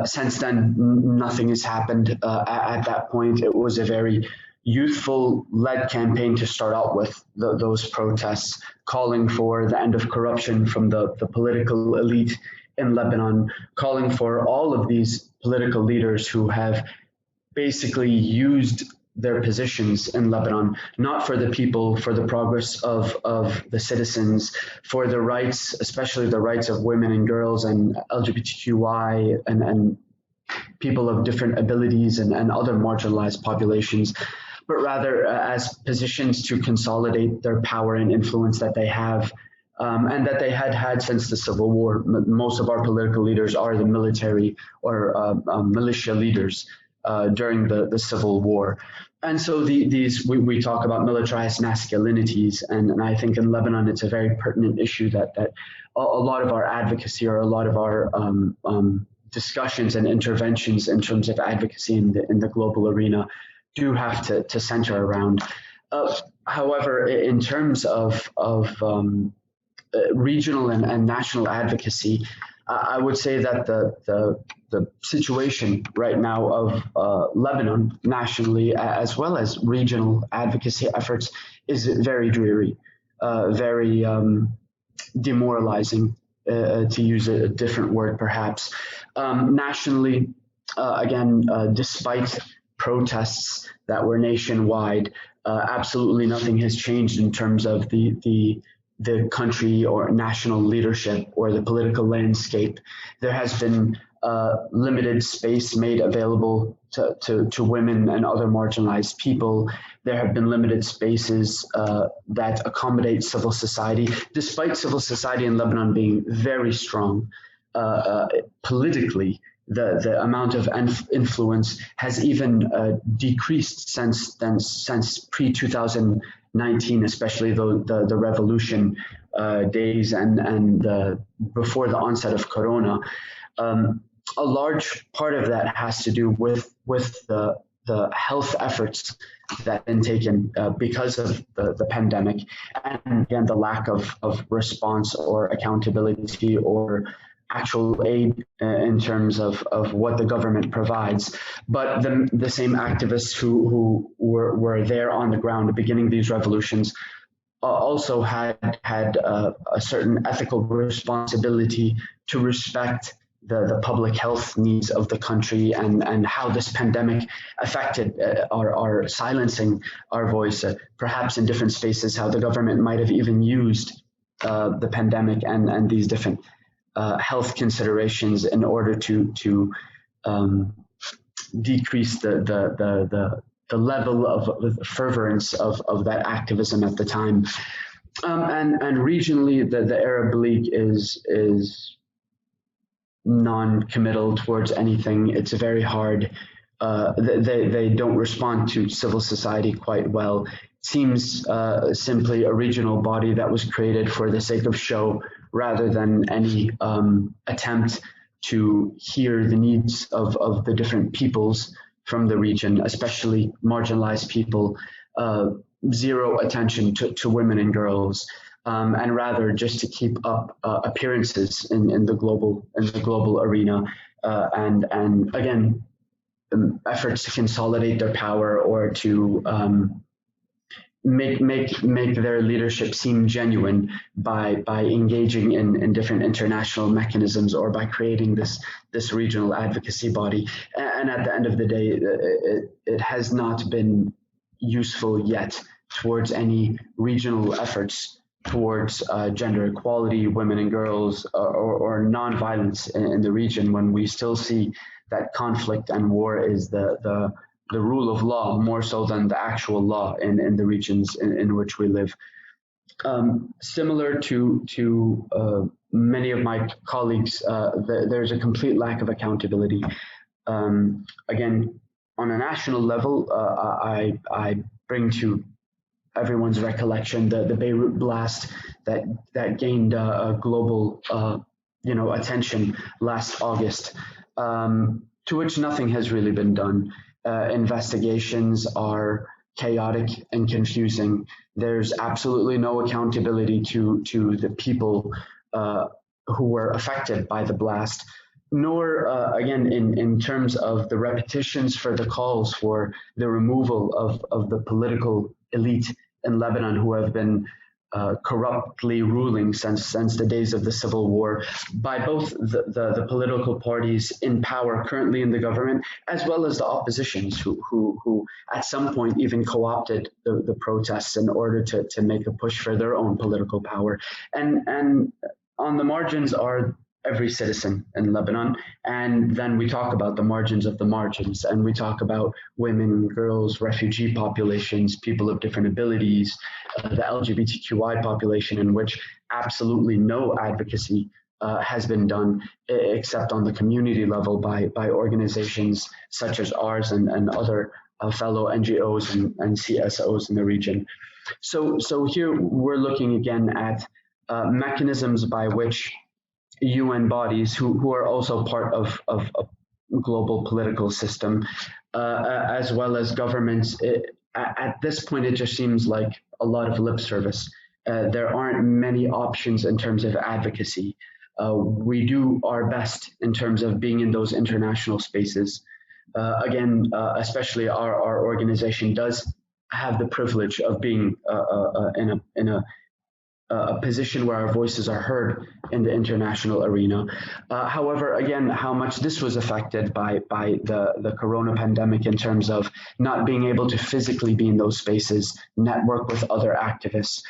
Since then, nothing has happened at that point. It was a very youthful-led campaign to start out with, those protests, calling for the end of corruption from the political elite in Lebanon, calling for all of these political leaders who have basically used their positions in Lebanon, not for the people, for the progress of the citizens, for the rights, especially the rights of women and girls and LGBTQI and people of different abilities and other marginalized populations, but rather as positions to consolidate their power and influence that they have, and that they had since the Civil War. Most of our political leaders are the military or militia leaders during the Civil War. And so we talk about militarized masculinities, and I think in Lebanon it's a very pertinent issue that a lot of our advocacy, or a lot of our discussions and interventions in terms of advocacy in the global arena do have to center around. However, in terms of regional and national advocacy, I would say that the situation right now of Lebanon nationally, as well as regional advocacy efforts, is very dreary, very demoralizing, to use a different word perhaps. Nationally, again, despite protests that were nationwide, absolutely nothing has changed in terms of the country or national leadership or the political landscape. There has been limited space made available to women and other marginalized people. There have been limited spaces that accommodate civil society, despite civil society in Lebanon being very strong politically. The amount of influence has even decreased since pre-2019, especially the revolution days and before the onset of Corona. A large part of that has to do with the health efforts that have been taken because of the pandemic, and again the lack of response or accountability or actual aid in terms of what the government provides. But the same activists who were there on the ground beginning these revolutions also had a certain ethical responsibility to respect the public health needs of the country and how this pandemic affected our silencing our voice, perhaps in different spaces, how the government might have even used the pandemic and these different health considerations in order to decrease the level of fervorance of that activism at the time. And regionally, the Arab League is non-committal towards anything. It's very hard. They don't respond to civil society quite well. It seems simply a regional body that was created for the sake of show rather than any attempt to hear the needs of the different peoples from the region, especially marginalized people. Zero attention to women and girls. And rather just to keep up appearances in the global arena, and again efforts to consolidate their power or to make their leadership seem genuine by engaging in different international mechanisms or by creating this regional advocacy body. And at the end of the day, it has not been useful yet towards any regional efforts towards gender equality, women and girls, or non-violence in the region, when we still see that conflict and war is the rule of law more so than the actual law in the regions in which we live. Similar to many of my colleagues, there's a complete lack of accountability. Again, on a national level, I bring to everyone's recollection the Beirut blast that gained a global attention last August, to which nothing has really been done. Investigations are chaotic and confusing. There's absolutely no accountability to the people who were affected by the blast, nor again in terms of the repetitions for the calls for the removal of the political elite in Lebanon who have been corruptly ruling since the days of the civil war by both the political parties in power currently in the government, as well as the oppositions who at some point even co-opted the protests in order to make a push for their own political power. And on the margins are every citizen in Lebanon. And then we talk about the margins of the margins, and we talk about women, girls, refugee populations, people of different abilities, the LGBTQI population, in which absolutely no advocacy has been done except on the community level by organizations such as ours and other fellow NGOs and CSOs in the region. So here we're looking again at mechanisms by which UN bodies who are also part of a global political system, as well as governments. At this point, it just seems like a lot of lip service. There aren't many options in terms of advocacy. We do our best in terms of being in those international spaces. Again, especially our organization does have the privilege of being in a position where our voices are heard in the international arena. However, again, how much this was affected by the corona pandemic in terms of not being able to physically be in those spaces, network with other activists,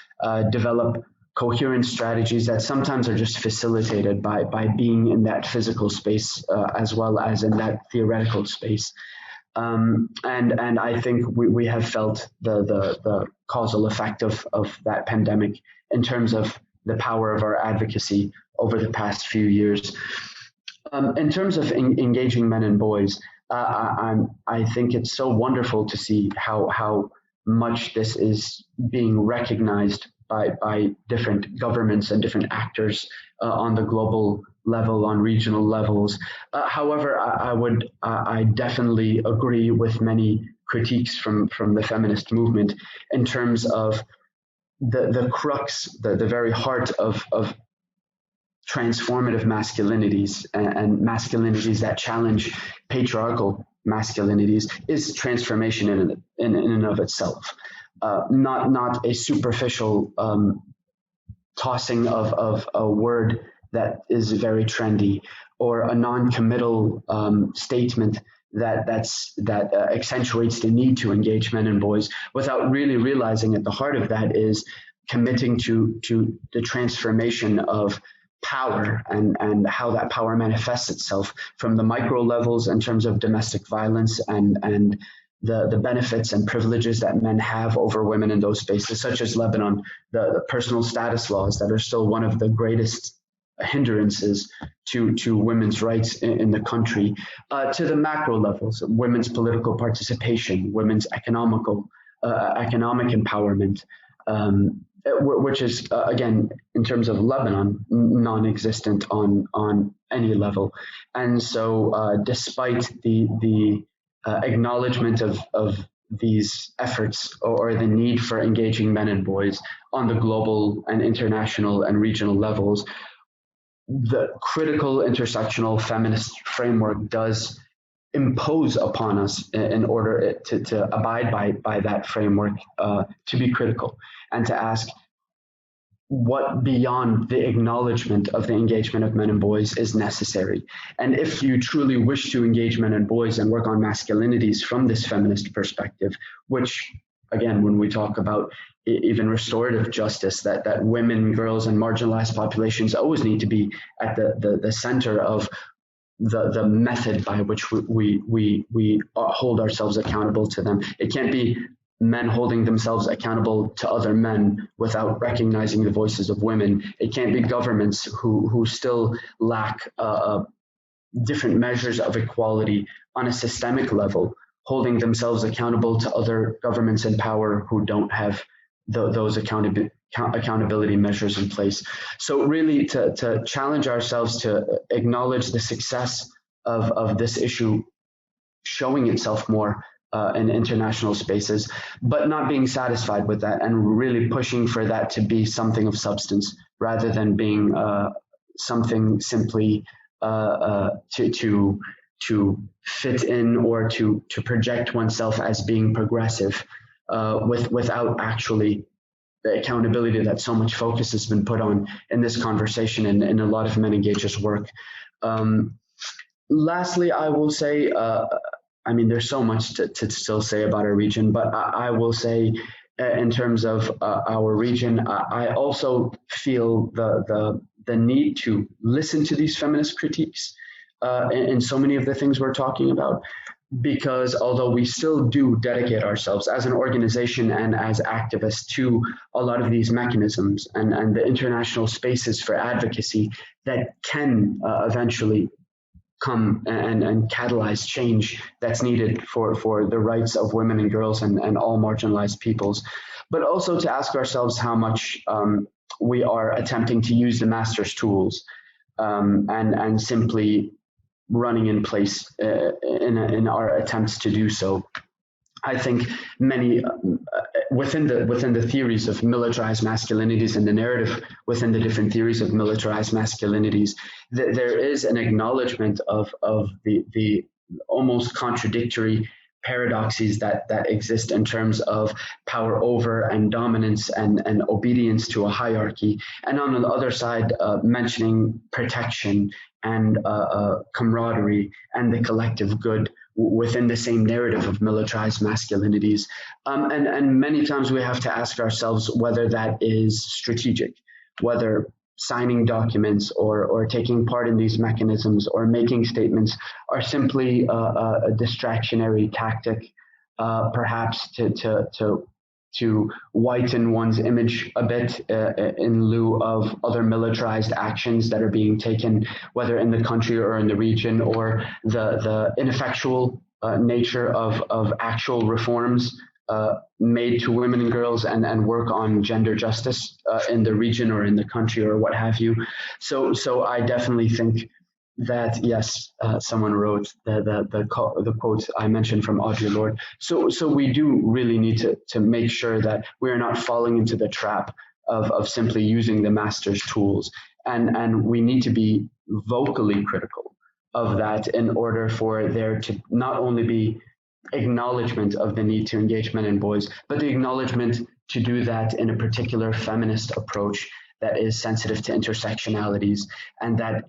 develop coherent strategies that sometimes are just facilitated by being in that physical space as well as in that theoretical space. And I think we have felt the causal effect of that pandemic in terms of the power of our advocacy over the past few years. In terms of engaging men and boys, I think it's so wonderful to see how much this is being recognized by different governments and different actors on the global level, on regional levels. However, I definitely agree with many critiques from the feminist movement in terms of the crux, the very heart of transformative masculinities and masculinities that challenge patriarchal masculinities is transformation in and of itself. Not a superficial tossing of a word that is very trendy, or a non-committal statement that accentuates the need to engage men and boys, without really realizing at the heart of that is committing to the transformation of power and how that power manifests itself from the micro levels in terms of domestic violence and the benefits and privileges that men have over women in those spaces, such as Lebanon, the personal status laws that are still one of the greatest hindrances to women's rights in the country, to the macro levels, women's political participation, women's economic empowerment, which is, again, in terms of Lebanon, non-existent on any level. And so despite the acknowledgement of these efforts or the need for engaging men and boys on the global and international and regional levels, the critical intersectional feminist framework does impose upon us in order to abide by that framework, to be critical and to ask what beyond the acknowledgement of the engagement of men and boys is necessary. And if you truly wish to engage men and boys and work on masculinities from this feminist perspective, which, again, when we talk about even restorative justice, that women, girls, and marginalized populations always need to be at the center of the method by which we hold ourselves accountable to them. It can't be men holding themselves accountable to other men without recognizing the voices of women. It can't be governments who still lack different measures of equality on a systemic level, holding themselves accountable to other governments in power who don't have those accountability measures in place. So really to challenge ourselves to acknowledge the success of this issue showing itself more in international spaces, but not being satisfied with that and really pushing for that to be something of substance rather than being something simply to fit in or to project oneself as being progressive without actually the accountability that so much focus has been put on in this conversation and in a lot of MenEngage's work. Lastly, I will say, I mean, there's so much to still say about our region, but I will say in terms of our region, I also feel the need to listen to these feminist critiques in so many of the things we're talking about, because although we still do dedicate ourselves as an organization and as activists to a lot of these mechanisms and the international spaces for advocacy that can eventually come and catalyze change that's needed for the rights of women and girls and all marginalized peoples, but also to ask ourselves how much we are attempting to use the master's tools and simply running in place in our attempts to do so. I think many within the theories of militarized masculinities and the narrative within the different theories of militarized masculinities, there is an acknowledgement of the almost contradictory paradoxes that exist in terms of power over and dominance and obedience to a hierarchy, and on the other side mentioning protection and camaraderie and the collective good within the same narrative of militarized masculinities. And many times we have to ask ourselves whether that is strategic, whether signing documents or taking part in these mechanisms or making statements, are simply a distractionary tactic, perhaps to whiten one's image a bit in lieu of other militarized actions that are being taken, whether in the country or in the region, or the ineffectual nature of actual reforms made to women and girls, and work on gender justice in the region or in the country or what have you. So I definitely think that, yes, someone wrote the quote I mentioned from Audre Lorde. So we do really need to make sure that we're not falling into the trap of simply using the master's tools, and we need to be vocally critical of that in order for there to not only be acknowledgement of the need to engage men and boys, but the acknowledgement to do that in a particular feminist approach that is sensitive to intersectionalities, and that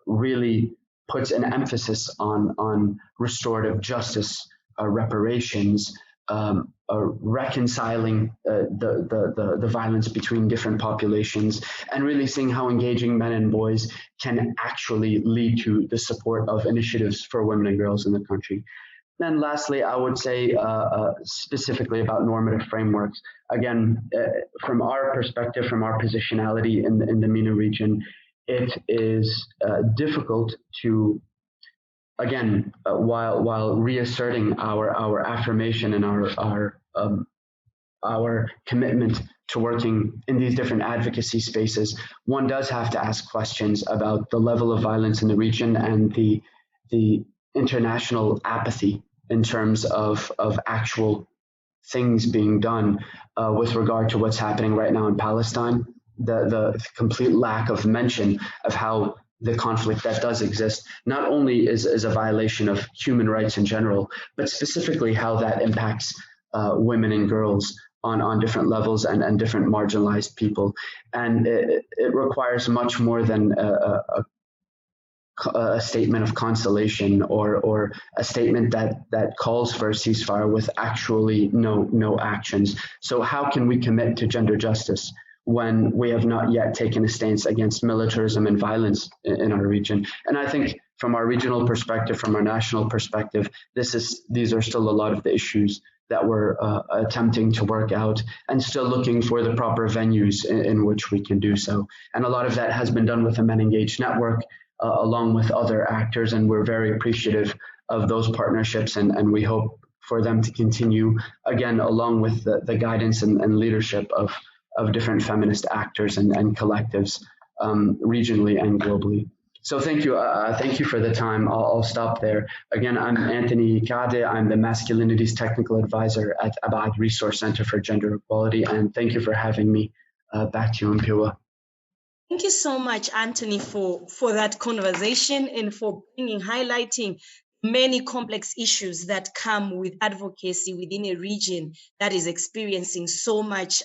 really puts an emphasis on restorative justice, reparations, reconciling the violence between different populations, and really seeing how engaging men and boys can actually lead to the support of initiatives for women and girls in the country. Then lastly, I would say specifically about normative frameworks. Again, from our perspective, from our positionality in the MENA region, it is difficult to, again, while reasserting our affirmation and our commitment to working in these different advocacy spaces, one does have to ask questions about the level of violence in the region and the international apathy in terms of actual things being done with regard to what's happening right now in Palestine. The complete lack of mention of how the conflict that does exist not only is a violation of human rights in general, but specifically how that impacts women and girls on different levels and different marginalized people. And it requires much more than a statement of consolation or a statement that calls for a ceasefire with actually no actions. So how can we commit to gender justice when we have not yet taken a stance against militarism and violence in our region? And I think from our regional perspective, from our national perspective, these are still a lot of the issues that we're attempting to work out, and still looking for the proper venues in which we can do so. And a lot of that has been done with the MenEngage network, along with other actors, and we're very appreciative of those partnerships, and we hope for them to continue, again, along with the guidance and leadership of different feminist actors and collectives regionally and globally. So thank you for the time. I'll stop there. Again, I'm Anthony Kade. I'm the Masculinities Technical Advisor at Abad Resource Center for Gender Equality, and thank you for having me. Back to you, Mpiwa. Thank you so much, Anthony, for that conversation and for highlighting many complex issues that come with advocacy within a region that is experiencing so much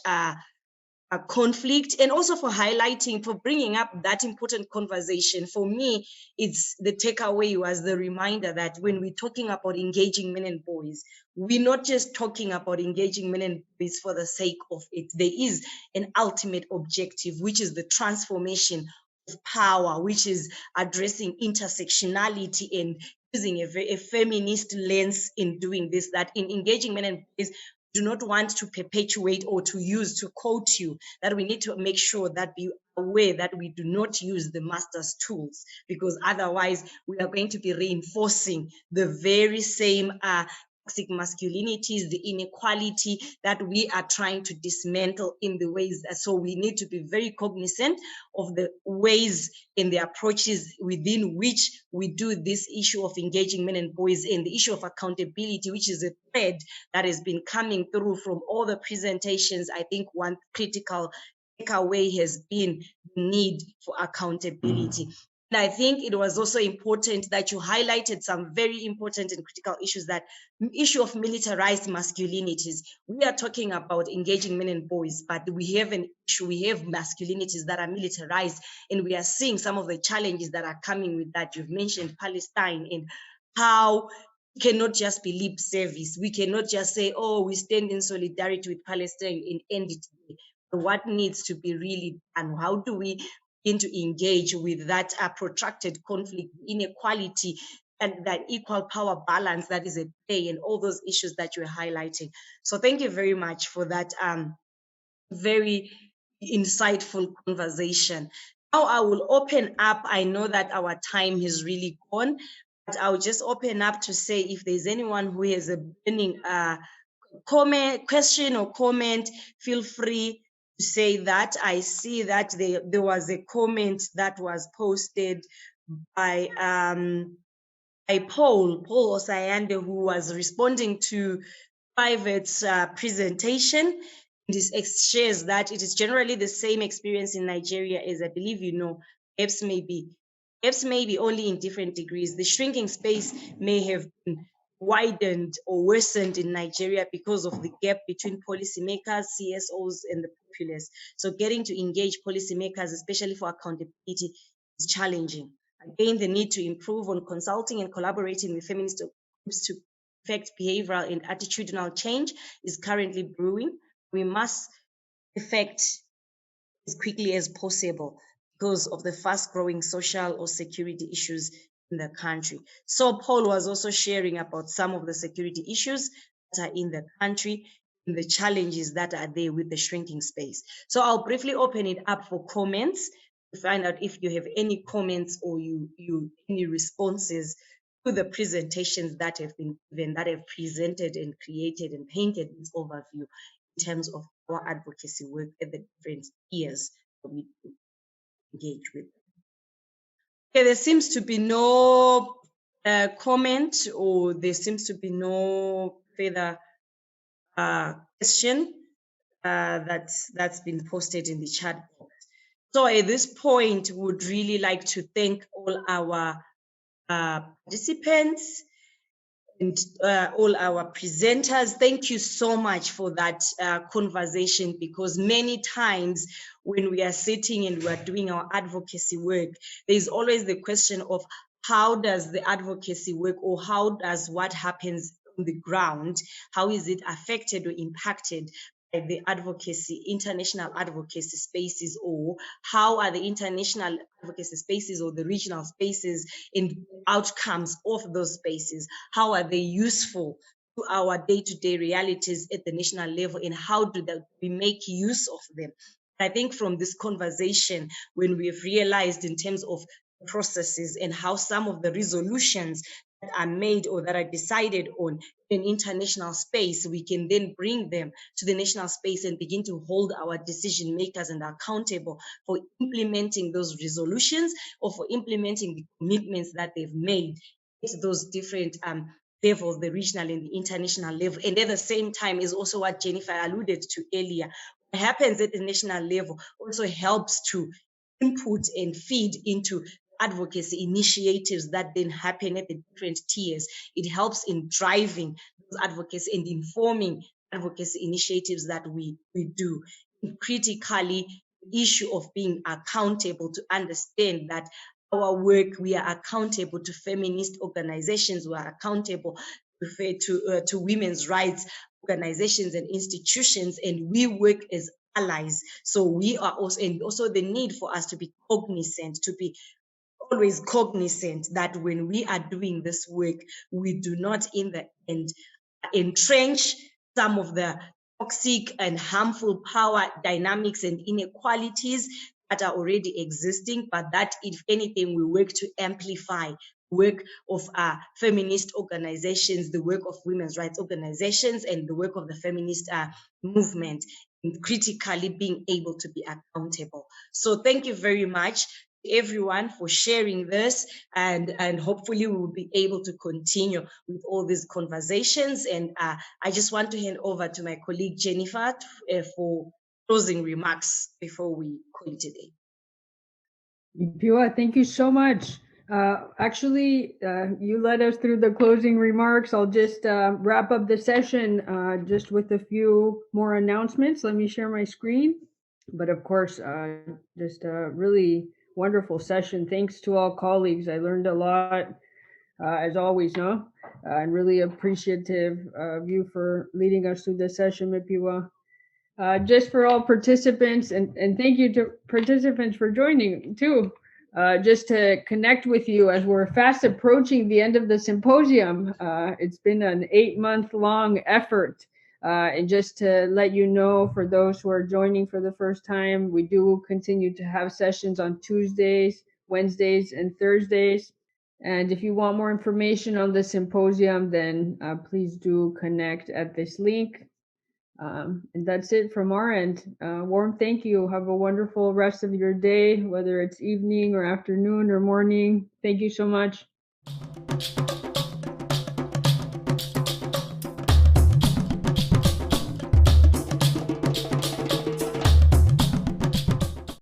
conflict, and also for highlighting, for bringing up that important conversation. For me, it's the takeaway was the reminder that when we're talking about engaging men and boys, we're not just talking about engaging men and boys for the sake of it. There is an ultimate objective, which is the transformation of power, which is addressing intersectionality and using a feminist lens in doing this, that in engaging men and boys, do not want to perpetuate or to use to quote you, that we need to make sure that be aware that we do not use the master's tools, because otherwise we are going to be reinforcing the very same toxic masculinities, the inequality that we are trying to dismantle in the ways. So we need to be very cognizant of the ways and the approaches within which we do this issue of engaging men and boys, and the issue of accountability, which is a thread that has been coming through from all the presentations. I think one critical takeaway has been the need for accountability. And I think it was also important that you highlighted some very important and critical issues, that issue of militarized masculinities. We are talking about engaging men and boys, but we have an issue, we have masculinities that are militarized, and we are seeing some of the challenges that are coming with that. You've mentioned Palestine and how it cannot just be lip service. We cannot just say, oh, we stand in solidarity with Palestine and end it there. what needs to be really done. How do we begin to engage with that protracted conflict, inequality, and that equal power balance that is at play, and all those issues that you're highlighting. So thank you very much for that very insightful conversation. Now I will open up. I know that our time has really gone, but I'll just open up to say if there's anyone who has a burning comment, question or comment, feel free to say that. I see that there was a comment that was posted by Paul Osayande, who was responding to Private's presentation. This shares that it is generally the same experience in Nigeria as I believe you know, perhaps maybe only in different degrees. The shrinking space may have been widened or worsened in Nigeria because of the gap between policymakers, CSOs, and the populace. So getting to engage policymakers, especially for accountability, is challenging. Again, the need to improve on consulting and collaborating with feminist groups to effect behavioral and attitudinal change is currently brewing. We must effect as quickly as possible because of the fast-growing social or security issues in the country. So Paul was also sharing about some of the security issues that are in the country and the challenges that are there with the shrinking space. So I'll briefly open it up for comments to find out if you have any comments or any responses to the presentations that have been given, that have presented and created and painted this overview in terms of our advocacy work at the different spheres that we engage with. Okay, there seems to be no comment, or there seems to be no further question that's been posted in the chat box. So at this point, would really like to thank all our participants and all our presenters. Thank you so much for that conversation, because many times when we are sitting and we are doing our advocacy work, there's always the question of how does the advocacy work, or how does what happens on the ground, how is it affected or impacted by the advocacy, international advocacy spaces, or how are the international advocacy spaces or the regional spaces and outcomes of those spaces, how are they useful to our day-to-day realities at the national level, and how do we make use of them. I think from this conversation, when we have realized in terms of processes and how some of the resolutions that are made or that are decided on in international space, we can then bring them to the national space and begin to hold our decision makers and accountable for implementing those resolutions or for implementing the commitments that they've made at those different levels, the regional and the international level. And at the same time is also what Jennifer alluded to earlier. What happens at the national level also helps to input and feed into advocacy initiatives that then happen at the different tiers. It helps in driving those advocacy and informing advocacy initiatives that we do. And critically, the issue of being accountable, to understand that our work, we are accountable to feminist organizations, we are accountable to women's rights organizations and institutions, and we work as allies. So we are also, and also the need for us to be cognizant, to be always cognizant that when we are doing this work, we do not in the end entrench some of the toxic and harmful power dynamics and inequalities that are already existing, but that if anything, we work to amplify work of feminist organizations, the work of women's rights organizations, and the work of the feminist movement, and critically being able to be accountable. So thank you very much everyone for sharing this, and hopefully we will be able to continue with all these conversations. And I just want to hand over to my colleague Jennifer for closing remarks before we call it a day. Pua, thank you so much. Actually, you led us through the closing remarks. I'll just wrap up the session just with a few more announcements. Let me share my screen. But of course, just a really wonderful session. Thanks to all colleagues. I learned a lot, as always, no? I'm really appreciative of you for leading us through this session, Mipiwa. just for all participants, and thank you to participants for joining too. Just to connect with you as we're fast approaching the end of the symposium. It's been an 8-month-long effort. And just to let you know, for those who are joining for the first time, we do continue to have sessions on Tuesdays, Wednesdays, and Thursdays. And if you want more information on the symposium, then please do connect at this link. And that's it from our end. Warm thank you. Have a wonderful rest of your day, whether it's evening or afternoon or morning. Thank you so much.